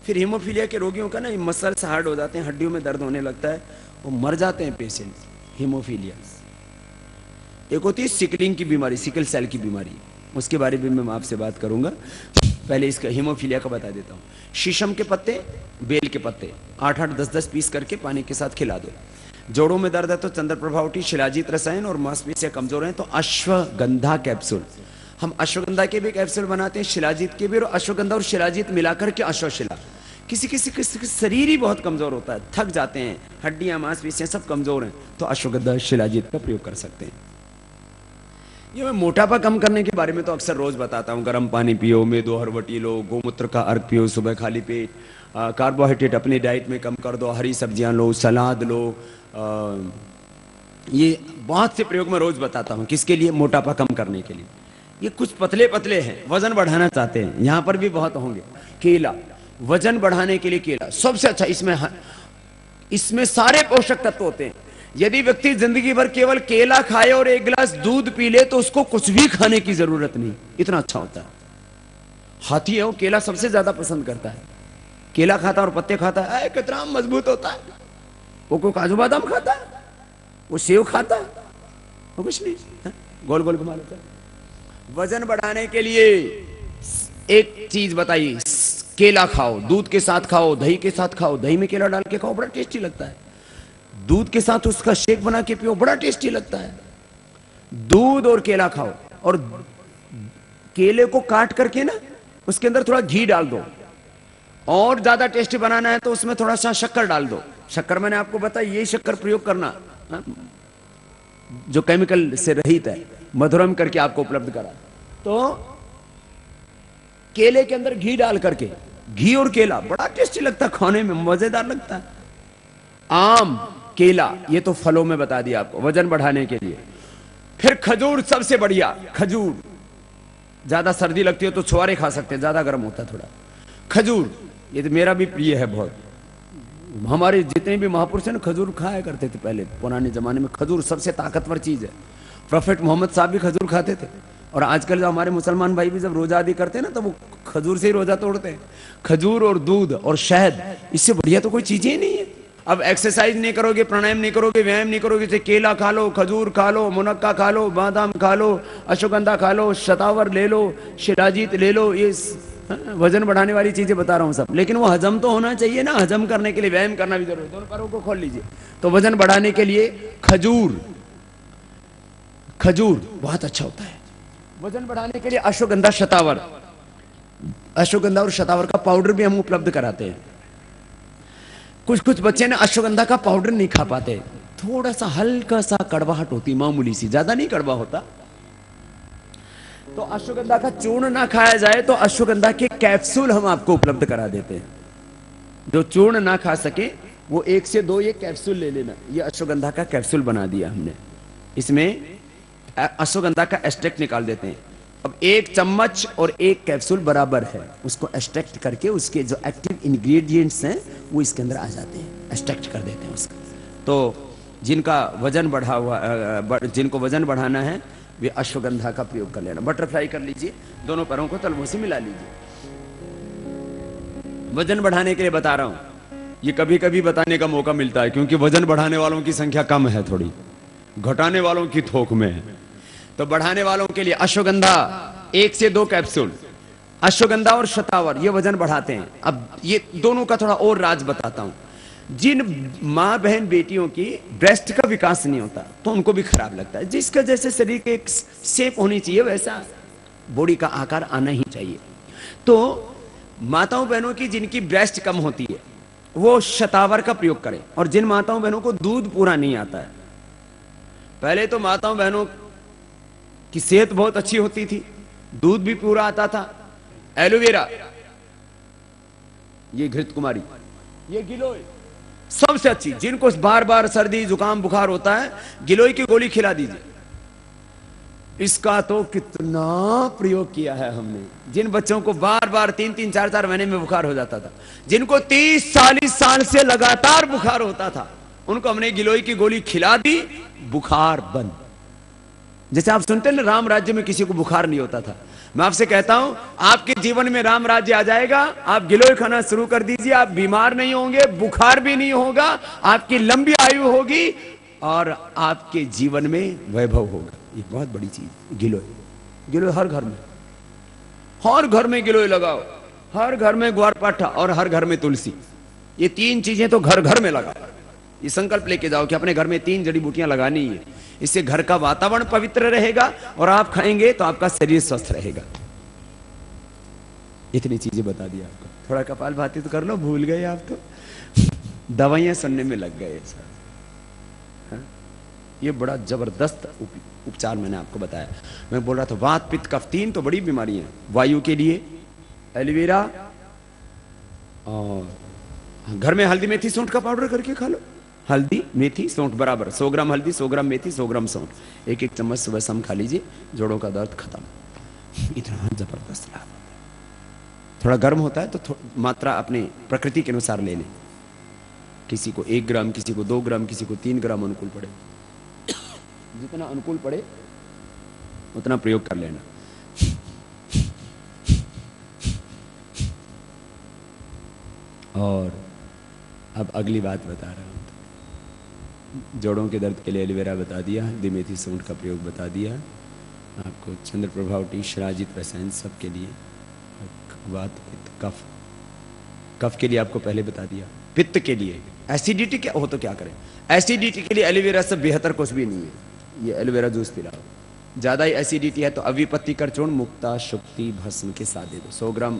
फिर हीमोफीलिया के रोगियों का ना मसल्स हार्ड हो जाते हैं, हड्डियों में दर्द होने लगता है, वो मर जाते हैं पेशेंट, हीमोफीलिया। एक होती है सिकलिंग की बीमारी, सिकल सेल की बीमारी, उसके बारे में मैं आपसे बात करूंगा। पहले इसका हीमोफीलिया का बता देता हूँ। शीशम के पत्ते, बेल के पत्ते 8-8, 10-10 पीस करके पानी के साथ खिला दो। जोड़ों में दर्द है तो चंद्र प्रभावटी, शिलाजीत रसायन, और मांसपेशियां कमजोर हैं तो अश्वगंधा कैप्सूल। हम अश्वगंधा के भी कैप्सूल बनाते हैं, शिलाजीत के भी, और अश्वगंधा और शिलाजीत मिलाकर के अश्वशिला। किसी किसी किसी शरीर ही बहुत कमजोर होता है, थक जाते हैं, हड्डियां मांसपेशियां सब कमजोर हैं, तो अश्वगंधा शिलाजीत का प्रयोग कर सकते हैं। ये मैं मोटापा कम करने के बारे में तो अक्सर रोज बताता हूँ। गर्म पानी पियो, मेदो हरवटी लो, गोमूत्र का अर्क पियो सुबह खाली पेट, कार्बोहाइड्रेट अपनी डाइट में कम कर दो, हरी सब्जियां लो, सलाद लो। ये बहुत से प्रयोग मैं रोज बताता हूँ, किसके लिए? मोटापा कम करने के लिए। ये कुछ पतले पतले हैं, वजन बढ़ाना चाहते हैं, यहाँ पर भी बहुत होंगे। केला, वजन बढ़ाने के लिए केला सबसे अच्छा, इसमें सारे पोषक तत्व होते हैं। यदि व्यक्ति जिंदगी भर केवल केला खाए और एक गिलास दूध पी ले तो उसको कुछ भी खाने की जरूरत नहीं, इतना अच्छा होता है। हाथी है वो केला सबसे ज्यादा पसंद करता है, केला खाता और पत्ते खाता है, कितना मजबूत होता है। वो कोई काजू बादाम खाता है, वो सेव खाता है, वो कुछ नहीं, गोल गोल घुमा लेता है। वजन बढ़ाने के लिए एक चीज बताइए, केला खाओ, दूध के साथ खाओ, दही के साथ खाओ, दही में केला डाल के खाओ, बड़ा टेस्टी लगता है। दूध के साथ उसका शेक बना के पियो, बड़ा टेस्टी लगता है। दूध और केला खाओ, और केले को काट करके ना उसके अंदर थोड़ा घी डाल दो, और ज्यादा टेस्टी बनाना है तो उसमें थोड़ा सा शक्कर डाल दो। शक्कर मैंने आपको बताया, ये शक्कर प्रयोग करना जो केमिकल से रहित है, मधुरम करके आपको उपलब्ध करा। तो केले के अंदर घी डाल करके, घी और केला बड़ा टेस्टी लगता है, खाने में मजेदार लगता है। आम, केला, ये तो फलों में बता दिया आपको वजन बढ़ाने के लिए। फिर खजूर सबसे बढ़िया, खजूर ज्यादा सर्दी लगती है तो छुआरे खा सकते हैं, ज्यादा गर्म होता है थोड़ा। खजूर ये तो मेरा भी प्रिय है बहुत, हमारे जितने भी महापुरुष हैं ना खजूर खाया करते थे पहले पुराने जमाने में। खजूर सबसे ताकतवर चीज है, प्रोफेट मोहम्मद साहब भी खजूर खाते थे, और आजकल जो हमारे मुसलमान भाई भी जब रोजा आदि करते हैं ना तो वो खजूर से ही रोजा तोड़ते हैं। खजूर और दूध और शहद, इससे बढ़िया तो कोई चीजें ही नहीं है। अब एक्सरसाइज नहीं करोगे, प्राणायाम नहीं करोगे, व्यायाम नहीं करोगे, जैसे केला खा लो, खजूर खा लो, मुनक्का खा लो, बादाम खा लो, अश्वगंधा खा लो, शतावर ले लो, शिलाजीत ले लो, ये वजन बढ़ाने वाली चीजें बता रहा हूं सब। लेकिन वो हजम तो होना चाहिए ना, हजम करने के लिए व्यायाम करना भी जरूरी है। दोनों पैरों को खोल लीजिए। तो वजन बढ़ाने के लिए खजूर, खजूर बहुत अच्छा होता है। वजन बढ़ाने के लिए अश्वगंधा, शतावर, अश्वगंधा और शतावर का पाउडर भी हम उपलब्ध कराते हैं। कुछ कुछ बच्चे ना अश्वगंधा का पाउडर नहीं खा पाते, थोड़ा सा हल्का सा कड़वाहट होती, मामूली सी, ज्यादा नहीं कड़वा होता। तो अश्वगंधा का चूर्ण ना खाया जाए तो अश्वगंधा के कैप्सूल हम आपको उपलब्ध करा देते हैं। जो चूर्ण ना खा सके वो 1 से 2 ये कैप्सूल ले लेना। ये अश्वगंधा का कैप्सूल बना दिया हमने, इसमें अश्वगंधा का एक्सट्रैक्ट निकाल देते हैं। अब 1 चम्मच और 1 कैप्सूल बराबर है, उसको एक्सट्रैक्ट करके उसके जो एक्टिव इंग्रेडिएंट्स हैं वो इसके अंदर आ जाते हैं, एक्सट्रैक्ट कर देते हैं उसका। तो जिनका वजन बढ़ा हुआ, जिनको वजन बढ़ाना है वे अश्वगंधा का प्रयोग कर लेना। बटरफ्लाई कर लीजिए, दोनों पैरों को तलवों से मिला लीजिए। वजन बढ़ाने के लिए बता रहा हूं, ये कभी कभी बताने का मौका मिलता है क्योंकि वजन बढ़ाने वालों की संख्या कम है, थोड़ी घटाने वालों की थोक में है। तो बढ़ाने वालों के लिए अश्वगंधा 1 से 2 कैप्सूल, अश्वगंधा और शतावर ये वजन बढ़ाते हैं। अब ये दोनों का थोड़ा और राज बताता हूं। जिन मां बहन बेटियों की ब्रेस्ट का विकास नहीं होता तो उनको भी खराब लगता है। जिसका जैसे शरीर के एक शेप होनी चाहिए वैसा बॉडी का आकार आना ही चाहिए। तो माताओं बहनों की जिनकी ब्रेस्ट कम होती है वो शतावर का प्रयोग करें। और जिन माताओं बहनों को दूध पूरा नहीं आता है, पहले तो माताओं बहनों की सेहत बहुत अच्छी होती थी, दूध भी पूरा आता था। एलोवेरा, ये घृत कुमारी, ये गिलोय सबसे अच्छी। जिनको बार बार सर्दी जुकाम बुखार होता है गिलोय की गोली खिला दीजिए। इसका तो कितना प्रयोग किया है हमने। जिन बच्चों को बार बार 3-3, 4-4 महीने में बुखार हो जाता था, जिनको 30-40 साल से लगातार बुखार होता था, उनको हमने गिलोय की गोली खिला दी, बुखार बंद। जैसे आप सुनते हैं ना राम राज्य में किसी को बुखार नहीं होता था, मैं आपसे कहता हूं आपके जीवन में राम राज्य आ जाएगा। आप गिलोय खाना शुरू कर दीजिए, आप बीमार नहीं होंगे, बुखार भी नहीं होगा, आपकी लंबी आयु होगी और आपके जीवन में वैभव होगा। ये बहुत बड़ी चीज गिलोय। गिलोय हर घर में, हर घर में गिलोय लगाओ, हर घर में ग्वारपाठा और हर घर में तुलसी। ये 3 चीजें तो घर घर में लगाओ। ये संकल्प लेके जाओ कि अपने घर में 3 जड़ी बूटियां लगानी है। इससे घर का वातावरण पवित्र रहेगा और आप खाएंगे तो आपका शरीर स्वस्थ रहेगा। इतनी चीजें बता दी आपको। थोड़ा कपालभाति तो कर लो, भूल गए आप तो, दवाइयां सुनने में लग गए। ये बड़ा जबरदस्त उपचार मैंने आपको बताया। मैं बोल रहा था वात पित्त कफ 3 तो बड़ी बीमारी है। वायु के लिए एलोवेरा, और घर में हल्दी मेथी सौंठ का पाउडर करके खा लो। हल्दी मेथी सौंठ बराबर, 100 ग्राम हल्दी, 100 ग्राम मेथी, 100 ग्राम सौंठ, 1-1 चम्मच सुबह शाम खा लीजिए, जोड़ों का दर्द खत्म। इतना जबरदस्त लाभ। थोड़ा गर्म होता है तो मात्रा अपने प्रकृति के अनुसार ले लें। किसी को 1 ग्राम, किसी को 2 ग्राम, किसी को 3 ग्राम अनुकूल पड़े। जितना अनुकूल पड़े उतना प्रयोग कर लेना। और अब अगली बात बता रहा हूँ। जोड़ों के दर्द के लिए एलोवेरा बता दिया, दिमेथी सूंठ का प्रयोग बता दिया आपको, चंद्र प्रभाव टी, शिराजित रसायन सब के लिए। बात पित्त कफ के लिए आपको पहले बता दिया। पित्त के लिए एसिडिटी क्या हो तो क्या करें? एसिडिटी के लिए एलोवेरा से बेहतर कुछ भी नहीं है। ये एलोवेरा जूस पिलाओ। ज़्यादा ही एसिडिटी है तो अविपत्ति कर चूर्ण मुक्ता शुक्ति भस्म के साथ दे दो। 100 ग्राम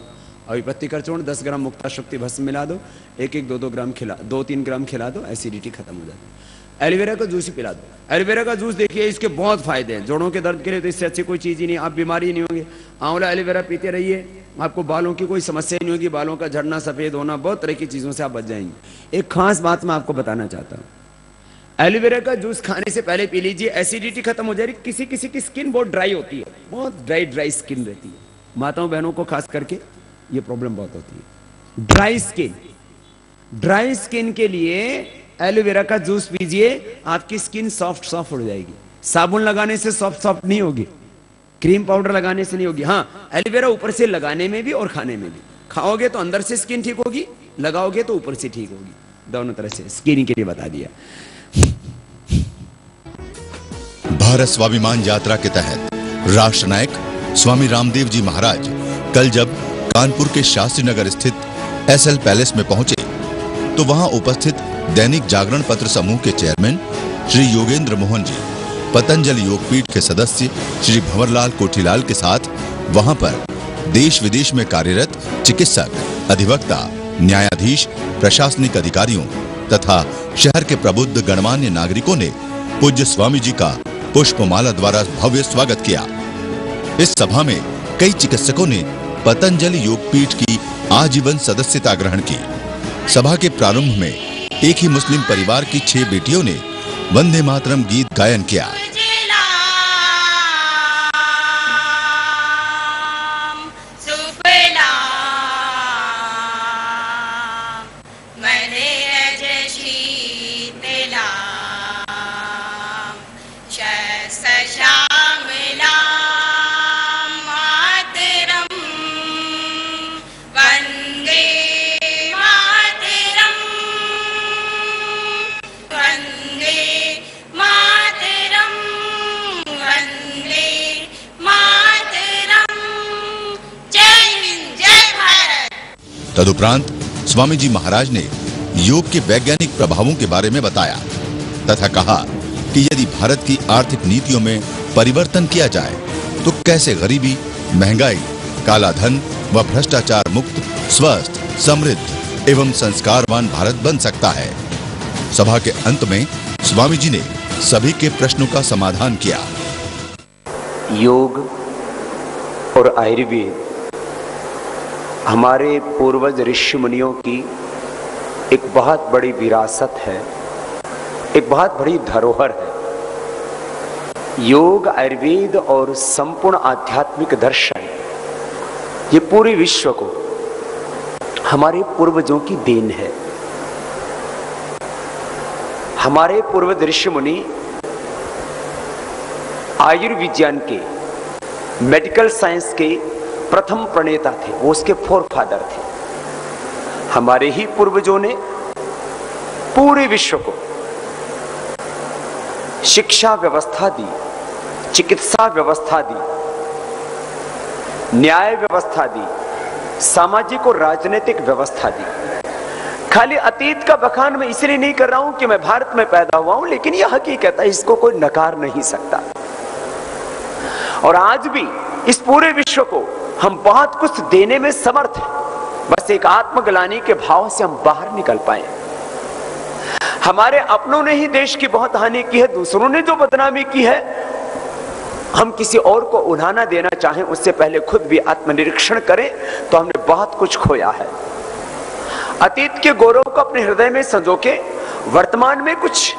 अविपत्ति कर चूर्ण, 10 ग्राम मुक्ता शुक्ति भस्म मिला दो, 1-1, 2-2 ग्राम खिला, 2-3 ग्राम खिला दो, एसिडिटी खत्म हो जाती है। एलोवेरा का जूस ही पिला दो। एलोवेरा का जूस देखिए, इसके बहुत फायदे हैं। जोड़ों के दर्द के लिए तो इससे अच्छी कोई चीज़ ही नहीं, आप बीमारी नहीं होंगे। आंवला एलोवेरा पीते रहिए, आपको बालों की कोई समस्या नहीं होगी, बालों का झड़ना, सफ़ेद होना, बहुत तरह की चीज़ों से आप बच जाएंगे। एक खास बात मैं आपको बताना चाहता हूँ, एलोवेरा का जूस खाने से पहले पी लीजिए, एसिडिटी खत्म हो जाएगी। किसी किसी की स्किन बहुत ड्राई होती है, बहुत ड्राई स्किन रहती है, माताओं बहनों को खास करके ये प्रॉब्लम बहुत होती है, ड्राई स्किन के लिए एलोवेरा का जूस पीजिए, आपकी स्किन सॉफ्ट हो जाएगी। साबुन लगाने से सॉफ्ट नहीं होगी, क्रीम पाउडर लगाने से नहीं होगी। हाँ, एलोवेरा ऊपर से लगाने में भी और खाने में भी। खाओगे तो अंदर से स्किन ठीक होगी, लगाओगे तो ऊपर से ठीक होगी, दोनों तरह से। स्किन के लिए बता दिया। भारत स्वाभिमान यात्रा के तहत राष्ट्र नायक स्वामी रामदेव जी महाराज कल जब कानपुर के शास्त्री नगर स्थित एसएल पैलेस में पहुंचे तो वहां उपस्थित दैनिक जागरण पत्र समूह के चेयरमैन श्री योगेंद्र मोहन जी, पतंजलि योगपीठ के सदस्य श्री भंवरलाल कोठीलाल के साथ वहां पर देश विदेश में कार्यरत चिकित्सक, अधिवक्ता, न्यायाधीश, प्रशासनिक अधिकारियों तथा शहर के प्रबुद्ध गणमान्य नागरिकों ने पूज्य स्वामी जी का पुष्पमाला द्वारा भव्य स्वागत किया। इस सभा में कई चिकित्सकों ने पतंजलि योगपीठ की आजीवन सदस्यता ग्रहण की। सभा के प्रारंभ में एक ही मुस्लिम परिवार की 6 बेटियों ने वंदे मातरम गीत गायन किया। तदुपरांत स्वामी जी महाराज ने योग के वैज्ञानिक प्रभावों के बारे में बताया तथा कहा कि यदि भारत की आर्थिक नीतियों में परिवर्तन किया जाए तो कैसे गरीबी, महंगाई, काला धन व भ्रष्टाचार मुक्त, स्वस्थ, समृद्ध एवं संस्कारवान भारत बन सकता है। सभा के अंत में स्वामी जी ने सभी के प्रश्नों का समाधान किया। योग और आयुर्वेद हमारे पूर्वज ऋषि मुनियों की एक बहुत बड़ी विरासत है, एक बहुत बड़ी धरोहर है। योग, आयुर्वेद और संपूर्ण आध्यात्मिक दर्शन ये पूरे विश्व को हमारे पूर्वजों की देन है। हमारे पूर्वज ऋषि मुनि आयुर्विज्ञान के, मेडिकल साइंस के प्रथम प्रणेता थे, वो उसके फोरफादर थे। हमारे ही पूर्वजों ने पूरे विश्व को शिक्षा व्यवस्था दी, चिकित्सा व्यवस्था दी, न्याय व्यवस्था दी, सामाजिक और राजनीतिक व्यवस्था दी। खाली अतीत का बखान मैं इसलिए नहीं कर रहा हूं कि मैं भारत में पैदा हुआ हूं, लेकिन यह हकीकत है, इसको कोई नकार नहीं सकता। और आज भी इस पूरे विश्व को हम बहुत कुछ देने में समर्थ हैं, बस एक आत्मग्लानि के भाव से हम बाहर निकल पाए। हमारे अपनों ने ही देश की बहुत हानि की है, दूसरों ने जो बदनामी की है, हम किसी और को उल्हाना देना चाहें उससे पहले खुद भी आत्मनिरीक्षण करें तो हमने बहुत कुछ खोया है। अतीत के गौरव को अपने हृदय में संजो के वर्तमान में कुछ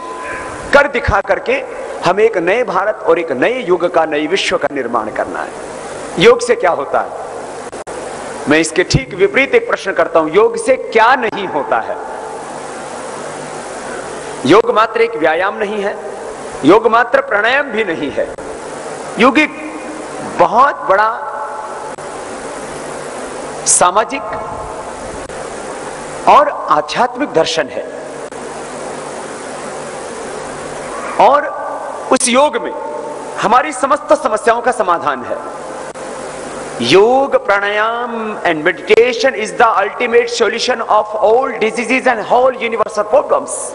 कर दिखा करके हमें एक नए भारत और एक नए युग का, नए विश्व का निर्माण करना है। योग से क्या होता है? मैं इसके ठीक विपरीत एक प्रश्न करता हूं, योग से क्या नहीं होता है? योग मात्र एक व्यायाम नहीं है, योग मात्र प्राणायाम भी नहीं है। योग एक बहुत बड़ा सामाजिक और आध्यात्मिक दर्शन है। और उस योग में हमारी समस्त समस्याओं का समाधान है। Yoga, pranayama and meditation is the ultimate solution of all diseases and whole universal problems.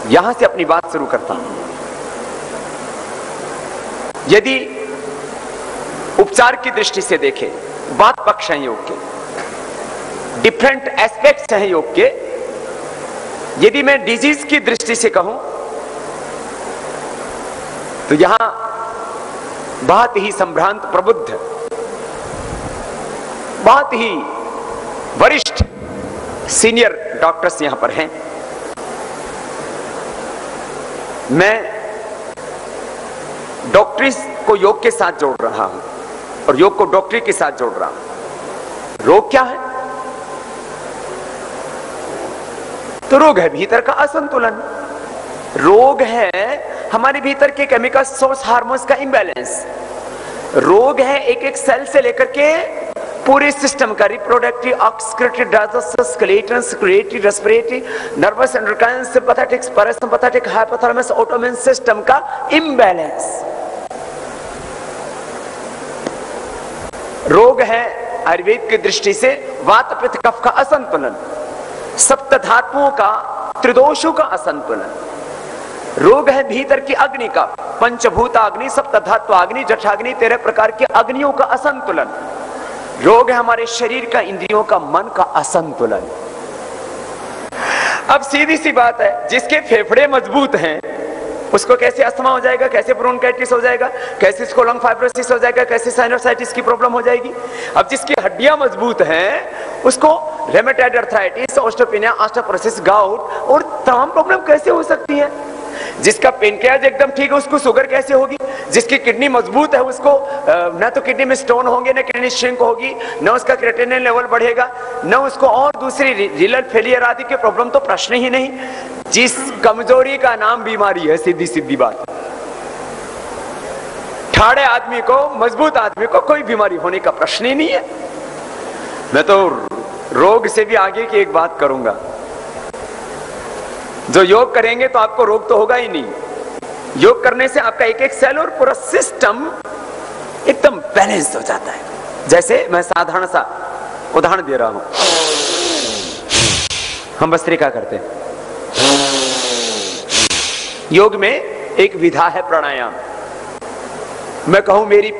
यहां से अपनी बात शुरू करता हूं। यदि उपचार की दृष्टि से देखें, बात पक्ष हैं योग के, डिफरेंट एस्पेक्ट्स हैं योग के। यदि मैं डिजीज की दृष्टि से कहूं तो यहां बहुत ही संभ्रांत प्रबुद्ध, बहुत ही वरिष्ठ सीनियर डॉक्टर्स यहां पर हैं। मैं डॉक्टरी को योग के साथ जोड़ रहा हूं और योग को डॉक्टरी के साथ जोड़ रहा हूं। रोग क्या है? तो रोग है भीतर का असंतुलन। रोग है हमारे भीतर के केमिकल सोर्स हार्मोन्स का इम्बैलेंस। रोग है एक एक सेल से लेकर के पूरे सिस्टम का, reproductive, excretory, digestive, skeletal, circulatory, respiratory, nervous, endocrine, sympathetic, parasympathetic, hypothalamus, autoimmune system का इम्बैलेंस। रोग है आयुर्वेद की दृष्टि से वात, पित्त, कफ का असंतुलन, सप्त धातुओं का, त्रिदोषों का असंतुलन। रोग है भीतर की अग्नि का, पंचभूत अग्नि, सप्त धातु अग्नि, जठाग्नि, 13 प्रकार के अग्नियों का असंतुलन। रोग है हमारे शरीर का, इंद्रियों का, मन का असंतुलन। अब सीधी सी बात है, जिसके फेफड़े मजबूत हैं उसको कैसे अस्थमा हो जाएगा, कैसे ब्रोंकाइटिस हो जाएगा, कैसे इसको लंग फाइब्रोसिस हो जाएगा, कैसे साइनोसाइटिस की प्रॉब्लम हो जाएगी। अब जिसकी हड्डियां मजबूत हैं उसको rheumatoid arthritis, osteopenia, osteoporosis, gout और तमाम प्रॉब्लम कैसे हो सकती है। जिसका पेनक्रियाज एकदम ठीक है उसको शुगर कैसे होगी। जिसकी किडनी मजबूत है उसको ना तो किडनी में स्टोन होंगे, ना किडनी श्रिंक होगी, ना उसका क्रिएटिनिन लेवल बढ़ेगा, ना उसको और दूसरी रीनल फेलियर आदि के प्रॉब्लम तो प्रश्न ही नहीं। जिस कमजोरी का नाम बीमारी है, सीधी सीधी बात, ठाड़े आदमी को, मजबूत आदमी को कोई बीमारी होने का प्रश्न ही नहीं है। मैं तो रोग से भी आगे की एक बात करूंगा, जो योग करेंगे तो आपको रोग तो होगा ही नहीं। योग करने से आपका एक एक सेल और पूरा सिस्टम एकदम बैलेंस हो जाता है। जैसे मैं साधारण सा उदाहरण दे रहा हूं, हम भस्त्रिका करते हैं। योग में एक विधा है प्राणायाम। मैं कहूं मेरी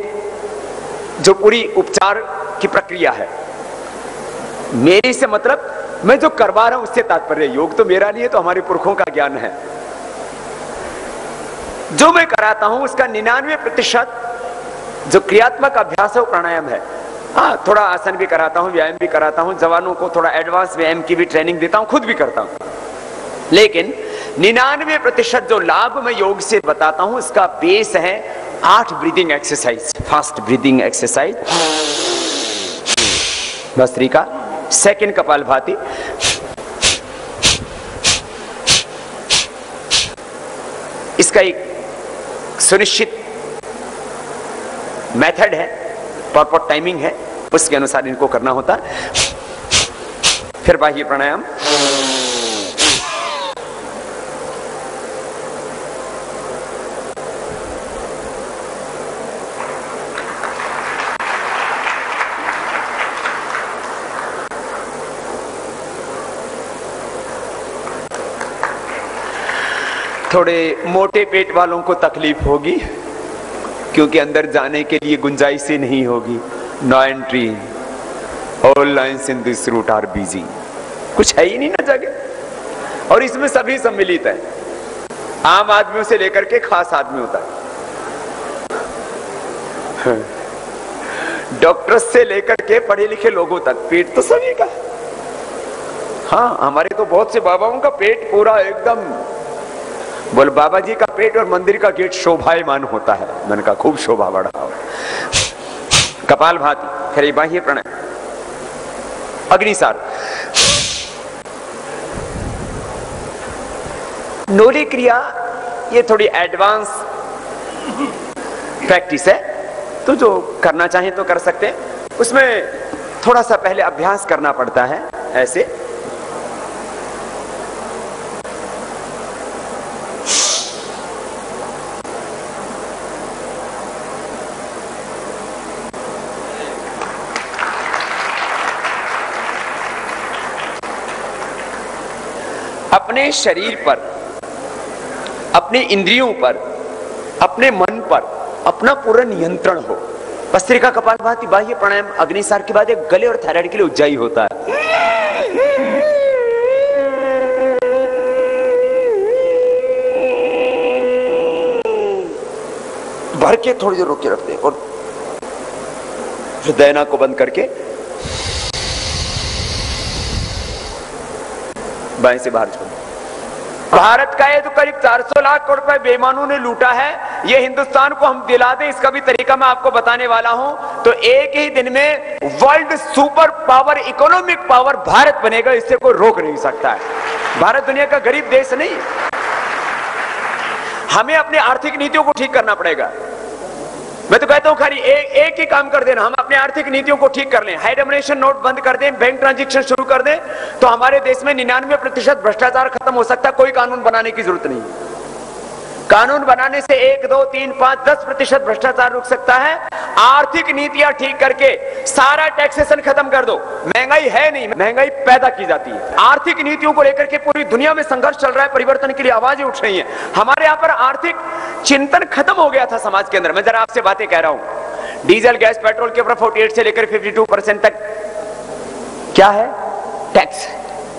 जो पूरी उपचार की प्रक्रिया है, मेरी से मतलब मैं जो करवा रहा हूं उससे तात्पर्य, योग तो मेरा नहीं है, तो हमारे पुरखों का ज्ञान है। जो मैं कराता हूं उसका 99% जो क्रियात्मक अभ्यास है वो प्राणायाम है। हाँ, थोड़ा आसन भी कराता हूं, व्यायाम भी कराता हूं, जवानों को थोड़ा एडवांस व्यायाम की भी ट्रेनिंग देता हूं, खुद भी करता हूं। लेकिन 99% जो लाभ मैं योग से बताता हूं उसका बेस है 8 breathing exercise. Fast breathing exercise, bhastrika, second kapalbhati, इसका एक सुनिश्चित मेथड है, प्रॉपर टाइमिंग है, उसके अनुसार इनको करना होता है। फिर बाह्य प्राणायाम, थोड़े मोटे पेट वालों को तकलीफ होगी क्योंकि अंदर जाने के लिए गुंजाइश ही नहीं होगी। No entry, all lines in this route are busy, कुछ है ही नहीं ना जगह। और इसमें सभी सम्मिलित है, आम आदमियों से लेकर के खास आदमियों तक, डॉक्टर से लेकर के पढ़े लिखे लोगों तक, पेट तो सभी का। हाँ, हमारे तो बहुत से बाबाओं का पेट पूरा एकदम, बोल बाबा जी का पेट और मंदिर का गेट शोभायमान होता है। मैंने कहा खूब शोभा बढ़ाओ। कपालभाति, फिर बाह्य प्राणायाम, अग्निसार, नोली क्रिया ये थोड़ी एडवांस प्रैक्टिस है, तो जो करना चाहें तो कर सकते हैं। उसमें थोड़ा सा पहले अभ्यास करना पड़ता है। ऐसे अपने शरीर पर, अपने इंद्रियों पर, अपने मन पर अपना पूरा नियंत्रण हो। भस्त्रिका, कपालभाति, बाह्य प्राणायाम, अग्निसार के बाद एक गले और थायराइड के लिए उज्जाई होता है। भर के थोड़ी देर रोक के रखते हैं और हृदय को बंद करके बाएं से बाहर छोड़। भारत का ये तो करीब 400 लाख करोड़ रुपए बेईमानों ने लूटा है। ये हिंदुस्तान को हम दिला दें, इसका भी तरीका मैं आपको बताने वाला हूं। तो एक ही दिन में world super power, economic power Bharat बनेगा, इससे कोई रोक नहीं सकता है। भारत दुनिया का गरीब देश नहीं। हमें अपनी आर्थिक नीतियों को ठीक करना पड़ेगा। मैं तो कहता हूं खाली एक ही काम कर देना, हम अपने आर्थिक नीतियों को ठीक कर लें, हाई डोमिनेशन नोट बंद कर दें, बैंक ट्रांजैक्शन शुरू कर दें, तो हमारे देश में 99% भ्रष्टाचार खत्म हो सकता है। कोई कानून बनाने की जरूरत नहीं। कानून बनाने से 1, 2, 3, 5, 10% भ्रष्टाचार रुक सकता है। आर्थिक नीतियां ठीक करके सारा टैक्सेशन खत्म कर दो। महंगाई है नहीं, महंगाई पैदा की जाती है। आर्थिक नीतियों को लेकर के पूरी दुनिया में संघर्ष चल रहा है, परिवर्तन के लिए आवाजें उठ रही हैं। हमारे यहाँ पर आर्थिक चिंतन खत्म हो गया था समाज के अंदर। मैं जरा आपसे बातें कह रहा हूं, डीजल, गैस, पेट्रोल के ऊपर 48 से लेकर 52% तक क्या है टैक्स।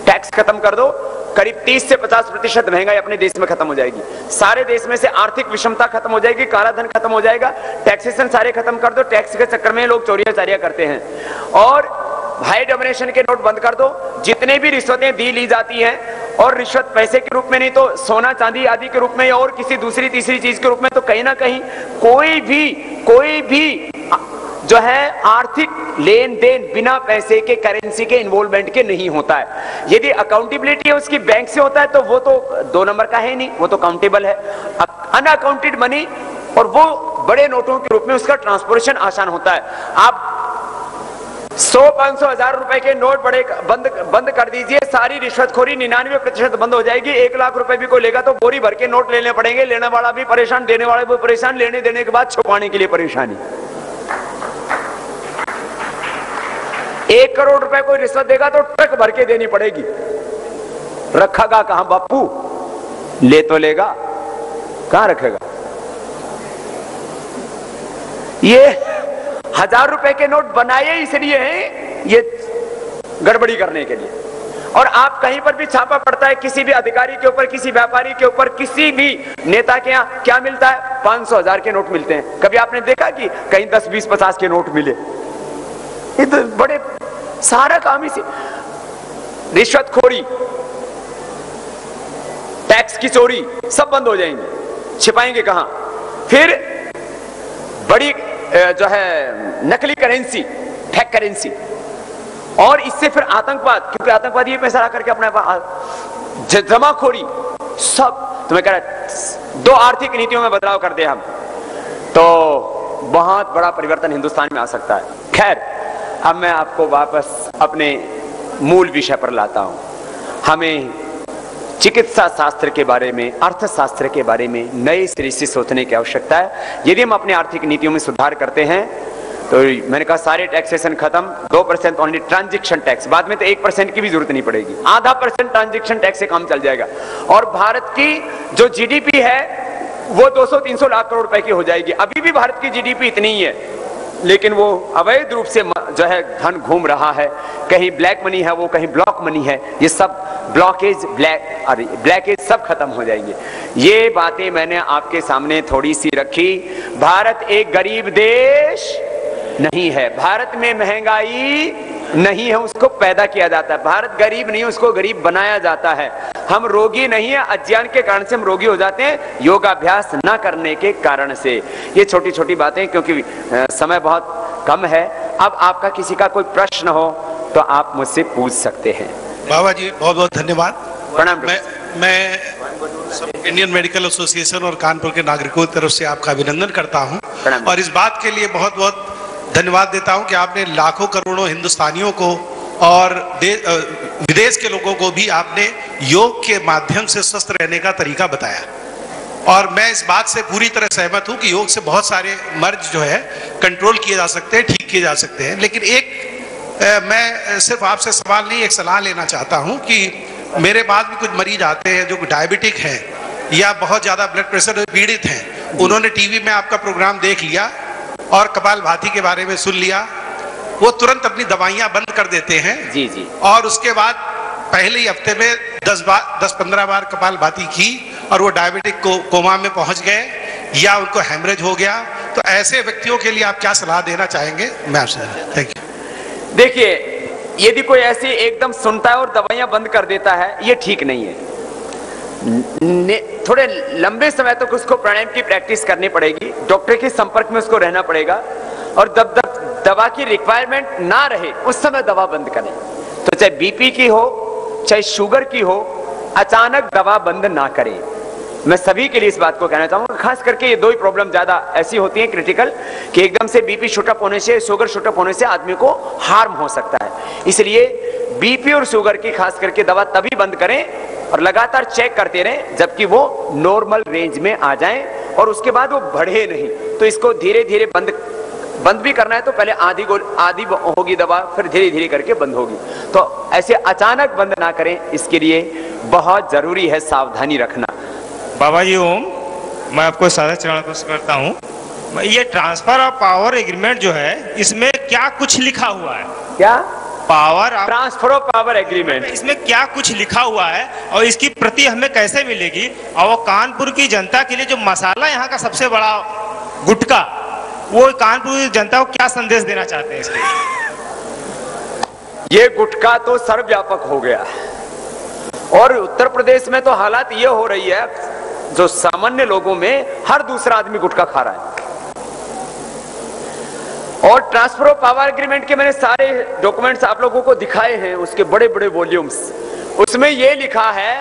टैक्स खत्म कर दो, करीब 30 से 50% महंगाई अपने देश में खत्म हो जाएगी। सारे देश में से आर्थिक विषमता खत्म हो जाएगी, काला धन खत्म हो जाएगा। टैक्सेशन सारे खत्म कर दो। टैक्स के चक्कर में लोग चोरियां चारियां करते हैं। और हाई डोमिनेशन के नोट बंद कर दो। जितने भी रिश्वतें दी ली जाती हैं, और रिश्वत पैसे के रूप में नहीं तो सोना चांदी आदि के रूप में और किसी दूसरी तीसरी चीज के रूप में, तो कहीं ना कहीं कोई भी जो है आर्थिक लेन देन बिना पैसे के, करेंसी के इन्वॉल्वमेंट के नहीं होता है। यदि अकाउंटेबिलिटी है उसकी बैंक से होता है तो वो तो 2 नंबर का है नहीं, वो तो काउंटेबल है। अनअकाउंटेड मनी और वो बड़े नोटों के रूप में उसका ट्रांसपोर्टेशन आसान होता है। आप 100, 500, 1000 रुपए के नोट बड़े बंद कर दीजिए, सारी रिश्वतखोरी 99% बंद हो जाएगी। 1 लाख रुपए भी कोई लेगा तो बोरी भर के नोट लेने पड़ेंगे। लेने वाला भी परेशान, देने वाला भी परेशान, लेने देने के बाद छुपाने के लिए परेशानी। 1 करोड़ रुपए कोई रिश्वत देगा तो ट्रक भर के देनी पड़ेगी। रखेगा कहां बापू? ले तो लेगा, कहां रखेगा? ये 1000 रुपए के नोट बनाए इसलिए हैं, ये गड़बड़ी करने के लिए। और आप कहीं पर भी छापा पड़ता है किसी भी अधिकारी के ऊपर, किसी व्यापारी के ऊपर, किसी भी नेता के यहाँ क्या मिलता है? 500, 1000 के नोट मिलते हैं। कभी आपने देखा कि कहीं 10, 20, 50 के नोट मिले? ये तो बड़े सारा काम ही से रिश्वतखोरी, टैक्स की चोरी सब बंद हो जाएंगे। छिपाएंगे कहां? फिर बड़ी जो है नकली करेंसी, फेक करेंसी, और इससे फिर आतंकवाद, क्योंकि आतंकवादी ये पैसा ला करके अपने जमाखोरी सब। तो मैं कह रहा 2 आर्थिक नीतियों में बदलाव कर दे हम, तो बहुत बड़ा परिवर्तन हिंदुस्तान में आ सकता है। खैर, अब मैं आपको वापस अपने मूल विषय पर लाता हूं। हमें चिकित्सा शास्त्र के बारे में, अर्थशास्त्र के बारे में नए सिरे से सोचने की आवश्यकता है। यदि हम अपने आर्थिक नीतियों में सुधार करते हैं तो मैंने कहा सारे टैक्सेशन खत्म, 2% ओनली ट्रांजैक्शन टैक्स, बाद में तो 1% की भी जरूरत नहीं पड़ेगी, 0.5% ट्रांजैक्शन टैक्स से काम चल जाएगा। और भारत की जो जीडीपी है वो 200-300 लाख करोड़ रुपए की हो जाएगी। अभी भी भारत की जीडीपी इतनी ही है, लेकिन वो अवैध रूप से जो है धन घूम रहा है। कहीं ब्लैक मनी है, वो कहीं ब्लॉक मनी है। ये सब ब्लॉकेज, ब्लैकेज सब खत्म हो जाएंगे। ये बातें मैंने आपके सामने थोड़ी सी रखी। भारत एक गरीब देश नहीं है, भारत में महंगाई नहीं है, उसको पैदा किया जाता है। भारत गरीब नहीं है, उसको गरीब बनाया जाता है। हम रोगी नहीं है, अज्ञान के कारण से हम रोगी हो जाते हैं, योगाभ्यास न करने के कारण से। ये छोटी छोटी बातें, क्योंकि समय बहुत कम है। अब आपका किसी का कोई प्रश्न हो तो आप मुझसे पूछ सकते हैं। बाबा जी बहुत बहुत धन्यवाद। प्रणाम। मैं इंडियन मेडिकल एसोसिएशन और कानपुर के नागरिकों की तरफ से आपका अभिनंदन करता हूं और इस बात के लिए बहुत बहुत धन्यवाद देता हूं कि आपने लाखों करोड़ों हिंदुस्तानियों को और विदेश के लोगों को भी आपने योग के माध्यम से स्वस्थ रहने का तरीका बताया। और मैं इस बात से पूरी तरह सहमत हूं कि योग से बहुत सारे मर्ज जो है कंट्रोल किए जा सकते हैं, ठीक किए जा सकते हैं। लेकिन मैं सिर्फ आपसे सवाल नहीं, एक सलाह लेना चाहता हूं कि मेरे बाद भी कुछ मरीज आते हैं जो डायबिटिक हैं या बहुत ज़्यादा ब्लड प्रेशर से पीड़ित हैं। उन्होंने टीवी में आपका प्रोग्राम देख लिया और कपालभाति के बारे में सुन लिया, वो तुरंत अपनी दवाइयाँ बंद कर देते हैं जी जी, और उसके बाद पहले ही हफ्ते में 10-15 बार कपालभाति की और वो डायबिटिक कोमा में पहुंच गए या उनको हेमरेज हो गया। तो ऐसे व्यक्तियों के लिए आप क्या सलाह देना चाहेंगे? मैं आपसे थैंक यू। देखिए, यदि कोई ऐसी एकदम सुनता है और दवाइयां बंद कर देता है, ये ठीक नहीं है। थोड़े लंबे समय तक उसको प्राणायाम की प्रैक्टिस करनी पड़ेगी, डॉक्टर के संपर्क में उसको रहना पड़ेगा और जब तक दवा की रिक्वायरमेंट ना रहे उस समय दवा बंद करें। तो चाहे बीपी की हो चाहे शुगर की हो, अचानक दवा बंद ना करें। मैं सभी के लिए इस बात को कहना चाहूंगा, खास करके ये दो ही प्रॉब्लम ज्यादा ऐसी होती हैं क्रिटिकल कि एकदम से बीपी शूट अप होने से, शुगर शूट अप होने से आदमी को हार्म हो सकता है। इसलिए बीपी और शुगर की खास करके दवा तभी बंद करें और लगातार चेक करते रहें जबकि वो नॉर्मल रेंज में आ जाएं और उसके बाद वो बढ़े नहीं। तो इसको धीरे धीरे बंद भी करना है तो पहले आधी होगी दवा, फिर धीरे धीरे करके बंद होगी। तो ऐसे अचानक बंद ना करें, इसके लिए बहुत जरूरी है सावधानी रखना। बाबा जी ओम, मैं आपको सादा चरण करता हूँ। ये ट्रांसफर ऑफ पावर एग्रीमेंट जो है, इसमें क्या कुछ लिखा हुआ है? क्या power transfer of power agreement, इसमें क्या कुछ लिखा हुआ है और इसकी प्रति हमें कैसे मिलेगी? और वो कानपुर की जनता के लिए जो मसाला यहाँ का सबसे बड़ा गुटखा, वो कानपुर की जनता को क्या संदेश देना चाहते हैं इसके? ये गुटखा तो सर्वव्यापक हो गया और उत्तर प्रदेश में तो हालात ये हो रही है, जो सामान्य लोगों में हर दूसरा आदमी गुटखा खा रहा है। और ट्रांसफर ऑफ पावर एग्रीमेंट के मैंने सारे डॉक्यूमेंट्स आप लोगों को दिखाए हैं, उसके बड़े बड़े वॉल्यूम्स। उसमें यह लिखा है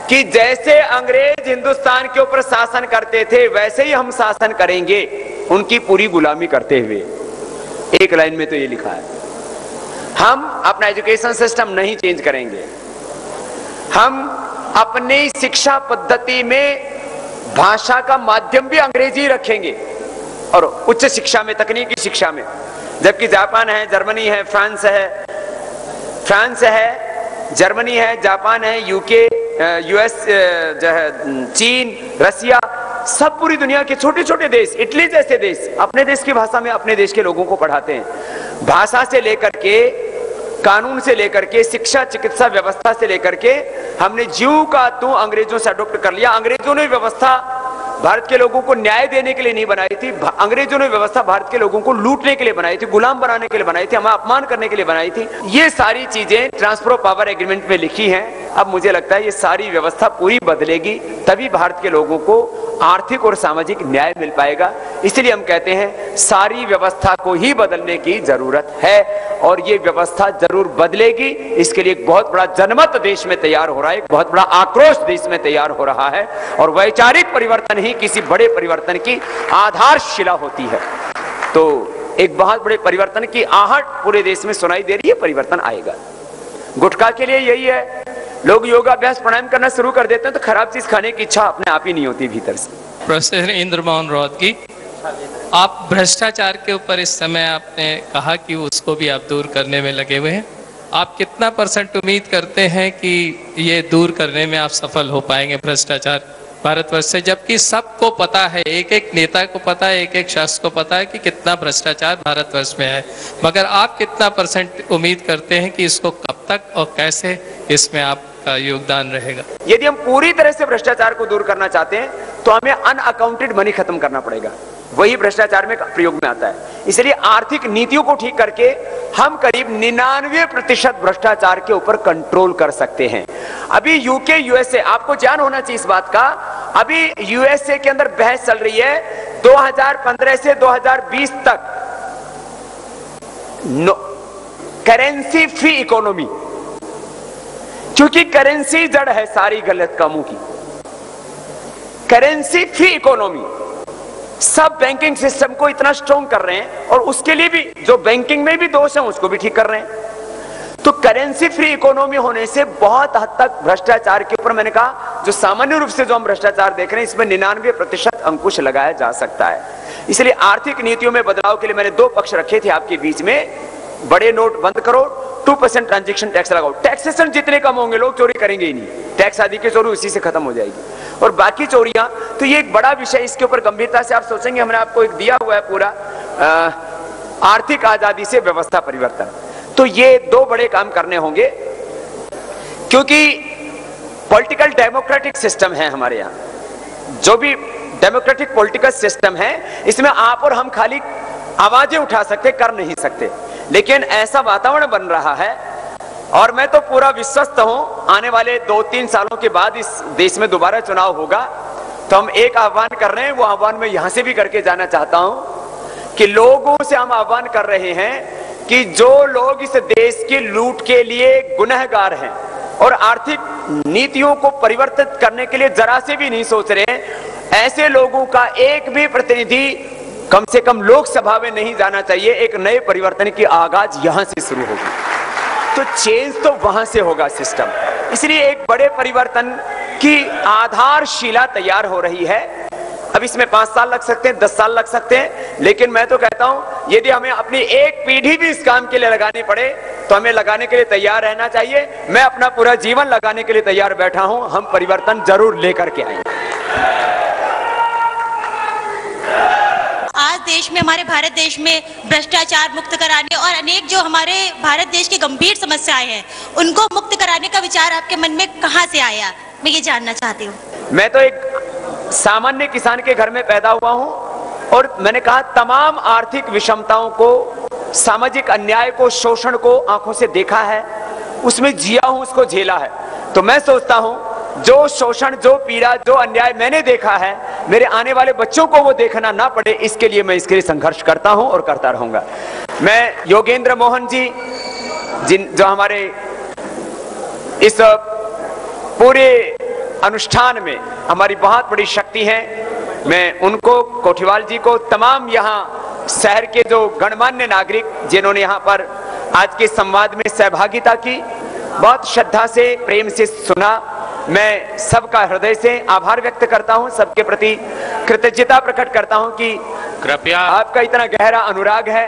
कि जैसे अंग्रेज हिंदुस्तान के ऊपर शासन करते थे वैसे ही हम शासन करेंगे, उनकी पूरी गुलामी करते हुए। एक लाइन में तो ये लिखा है। हम अपना एजुकेशन सिस्टम नहीं चेंज करेंगे, हम अपनी शिक्षा पद्धति में भाषा का माध्यम भी अंग्रेजी रखेंगे और उच्च शिक्षा में, तकनीकी शिक्षा में। जबकि जापान है, जर्मनी है, फ्रांस है, जर्मनी है, जापान है, यूके, यूएस, चीन, रसिया, सब पूरी दुनिया के छोटे छोटे देश, इटली जैसे देश अपने देश की भाषा में अपने देश के लोगों को पढ़ाते हैं। भाषा से लेकर के, कानून से लेकर के, शिक्षा चिकित्सा व्यवस्था से लेकर के हमने ज्यों का त्यों अंग्रेजों से अडॉप्ट कर लिया। अंग्रेजों ने व्यवस्था भारत के लोगों को न्याय देने के लिए नहीं बनाई थी, अंग्रेजों ने व्यवस्था भारत के लोगों को लूटने के लिए बनाई थी, गुलाम बनाने के लिए बनाई थी, हमें अपमान करने के लिए बनाई थी। ये सारी चीजें ट्रांसफर ऑफ पावर एग्रीमेंट में लिखी हैं। अब मुझे लगता है ये सारी व्यवस्था पूरी बदलेगी, तभी भारत के लोगों को आर्थिक और सामाजिक न्याय मिल पाएगा। इसलिए हम कहते हैं सारी व्यवस्था को ही बदलने की जरूरत है और ये व्यवस्था जरूर बदलेगी। इसके लिए एक बहुत बड़ा जनमत देश में तैयार हो रहा है, एक बहुत बड़ा आक्रोश देश में तैयार हो रहा है और वैचारिक परिवर्तन ही किसी बड़े परिवर्तन की आधारशिला होती है। तो एक बहुत बड़े परिवर्तन की आहट पूरे देश में सुनाई दे रही है, परिवर्तन आएगा। गुटखा के लिए यही है, लोग योगाभ्यास प्राणायाम करना शुरू कर देते हैं तो खराब चीज खाने की इच्छा अपने आप ही नहीं होती भीतर से। प्रोफेसर इंद्र मोहन राउत की, आप भ्रष्टाचार के ऊपर इस समय आपने कहा कि उसको भी आप दूर करने में लगे हुए हैं। आप कितना % उम्मीद करते हैं कि ये दूर करने में आप सफल हो पाएंगे भ्रष्टाचार भारतवर्ष से? जबकि सबको पता है, एक एक नेता को पता है, एक एक शख्स को पता है कि कितना भ्रष्टाचार भारतवर्ष में है, मगर आप कितना % उम्मीद करते हैं कि इसको कब तक और कैसे इसमें आपका योगदान रहेगा? यदि हम पूरी तरह से भ्रष्टाचार को दूर करना चाहते हैं तो हमें अनअकाउंटेड मनी खत्म करना पड़ेगा, वही भ्रष्टाचार में प्रयोग में आता है। इसलिए आर्थिक नीतियों को ठीक करके हम करीब 99% भ्रष्टाचार के ऊपर कंट्रोल कर सकते हैं। अभी यूके, यूएसए, आपको ज्ञान होना चाहिए इस बात का, अभी यूएसए के अंदर बहस चल रही है 2015 से 2020 तक करेंसी फ्री इकोनॉमी, क्योंकि करेंसी जड़ है सारी गलत कामों की। करेंसी फ्री इकोनॉमी, सब बैंकिंग सिस्टम को इतना स्ट्रॉन्ग कर रहे हैं और उसके लिए भी जो बैंकिंग में भी दोष है उसको भी ठीक कर रहे हैं। तो करेंसी फ्री इकोनॉमी होने से बहुत हद तक भ्रष्टाचार के ऊपर, मैंने कहा जो सामान्य रूप से जो हम भ्रष्टाचार देख रहे हैं, इसमें 99% अंकुश लगाया जा सकता है। इसलिए आर्थिक नीतियों में बदलाव के लिए मैंने 2 पक्ष रखे थे आपके बीच में। बड़े नोट बंद करो, 2% ट्रांजैक्शन टैक्स लगाओ। टैक्सेशन जितने कम होंगे लोग चोरी करेंगे ही नहीं, टैक्स आदि की चोरी उसी से खत्म हो जाएगी। और बाकी चोरियां, तो ये एक बड़ा विषय, इसके ऊपर गंभीरता से आप सोचेंगे। हमने आपको एक दिया हुआ है पूरा आर्थिक आजादी से व्यवस्था परिवर्तन। तो ये 2 बड़े काम करने होंगे, क्योंकि पॉलिटिकल डेमोक्रेटिक सिस्टम है हमारे यहाँ। जो भी डेमोक्रेटिक पॉलिटिकल सिस्टम है, इसमें आप और हम खाली आवाजें उठा सकते, कर नहीं सकते। लेकिन ऐसा वातावरण बन रहा है, और मैं तो पूरा विश्वस्त हूं, आने वाले 2-3 सालों के बाद इस देश में दोबारा चुनाव होगा, तो हम एक आह्वान कर रहे हैं, वो आह्वान मैं यहां से भी करके जाना चाहता हूं कि लोगों से हम आह्वान कर रहे हैं कि जो लोग इस देश की लूट के लिए गुनहगार हैं और आर्थिक नीतियों को परिवर्तित करने के लिए जरा से भी नहीं सोच रहे हैं, ऐसे लोगों का एक भी प्रतिनिधि कम से कम लोकसभा में नहीं जाना चाहिए। एक नए परिवर्तन की आगाज यहां से शुरू होगी, तो चेंज तो वहां से होगा सिस्टम। इसलिए एक बड़े परिवर्तन की आधारशिला तैयार हो रही है। अब इसमें 5 साल लग सकते हैं, 10 साल लग सकते हैं, लेकिन मैं तो कहता हूं यदि हमें अपनी एक पीढ़ी भी इस काम के लिए लगानी पड़े तो हमें लगाने के लिए तैयार रहना चाहिए। मैं अपना पूरा जीवन लगाने के लिए तैयार बैठा हूं। हम परिवर्तन जरूर लेकर के आएंगे। आज देश में, हमारे भारत देश में भ्रष्टाचार मुक्त कराने और अनेक जो हमारे भारत देश की गंभीर समस्याएं हैं उनको मुक्त कराने का विचार आपके मन में कहां से आया, मैं ये जानना चाहती हूँ। मैं तो एक सामान्य किसान के घर में पैदा हुआ हूं और मैंने कहा तमाम आर्थिक विषमताओं को, सामाजिक अन्याय को, शोषण को आंखों से देखा है, उसमें जिया हूं, उसको झेला है। तो मैं सोचता हूं जो शोषण, जो पीड़ा, जो अन्याय मैंने देखा है, मेरे आने वाले बच्चों को वो देखना ना पड़े, इसके लिए मैं इसके लिए संघर्ष करता हूं और करता रहूंगा। मैं योगेंद्र मोहन जी, जो हमारे इस पूरे अनुष्ठान में हमारी बहुत बड़ी शक्ति है, मैं उनको, कोठीवाल जी को, तमाम यहाँ शहर के जो गणमान्य नागरिक जिन्होंने यहाँ पर आज के संवाद में सहभागिता की, बहुत श्रद्धा से, प्रेम से सुना, मैं सबका हृदय से आभार व्यक्त करता हूं, सबके प्रति कृतज्ञता प्रकट करता हूं कि कृपया आपका इतना गहरा अनुराग है।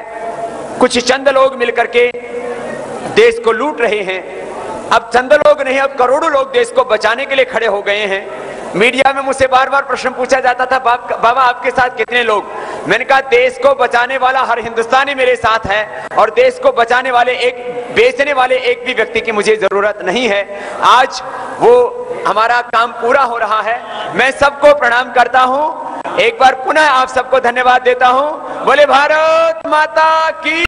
कुछ चंद लोग मिलकर के देश को लूट रहे हैं, अब चंद लोग नहीं, अब करोड़ों लोग देश को बचाने के लिए खड़े हो गए हैं। मीडिया में मुझसे बार बार प्रश्न पूछा जाता था, बाबा आपके साथ कितने लोग? मैंने कहा देश को बचाने वाला हर हिंदुस्तानी मेरे साथ है और देश को बचाने वाले, एक बेचने वाले एक भी व्यक्ति की मुझे जरूरत नहीं है। आज वो हमारा काम पूरा हो रहा है। मैं सबको प्रणाम करता हूं, एक बार पुनः आप सबको धन्यवाद देता हूं। बोले भारत माता की।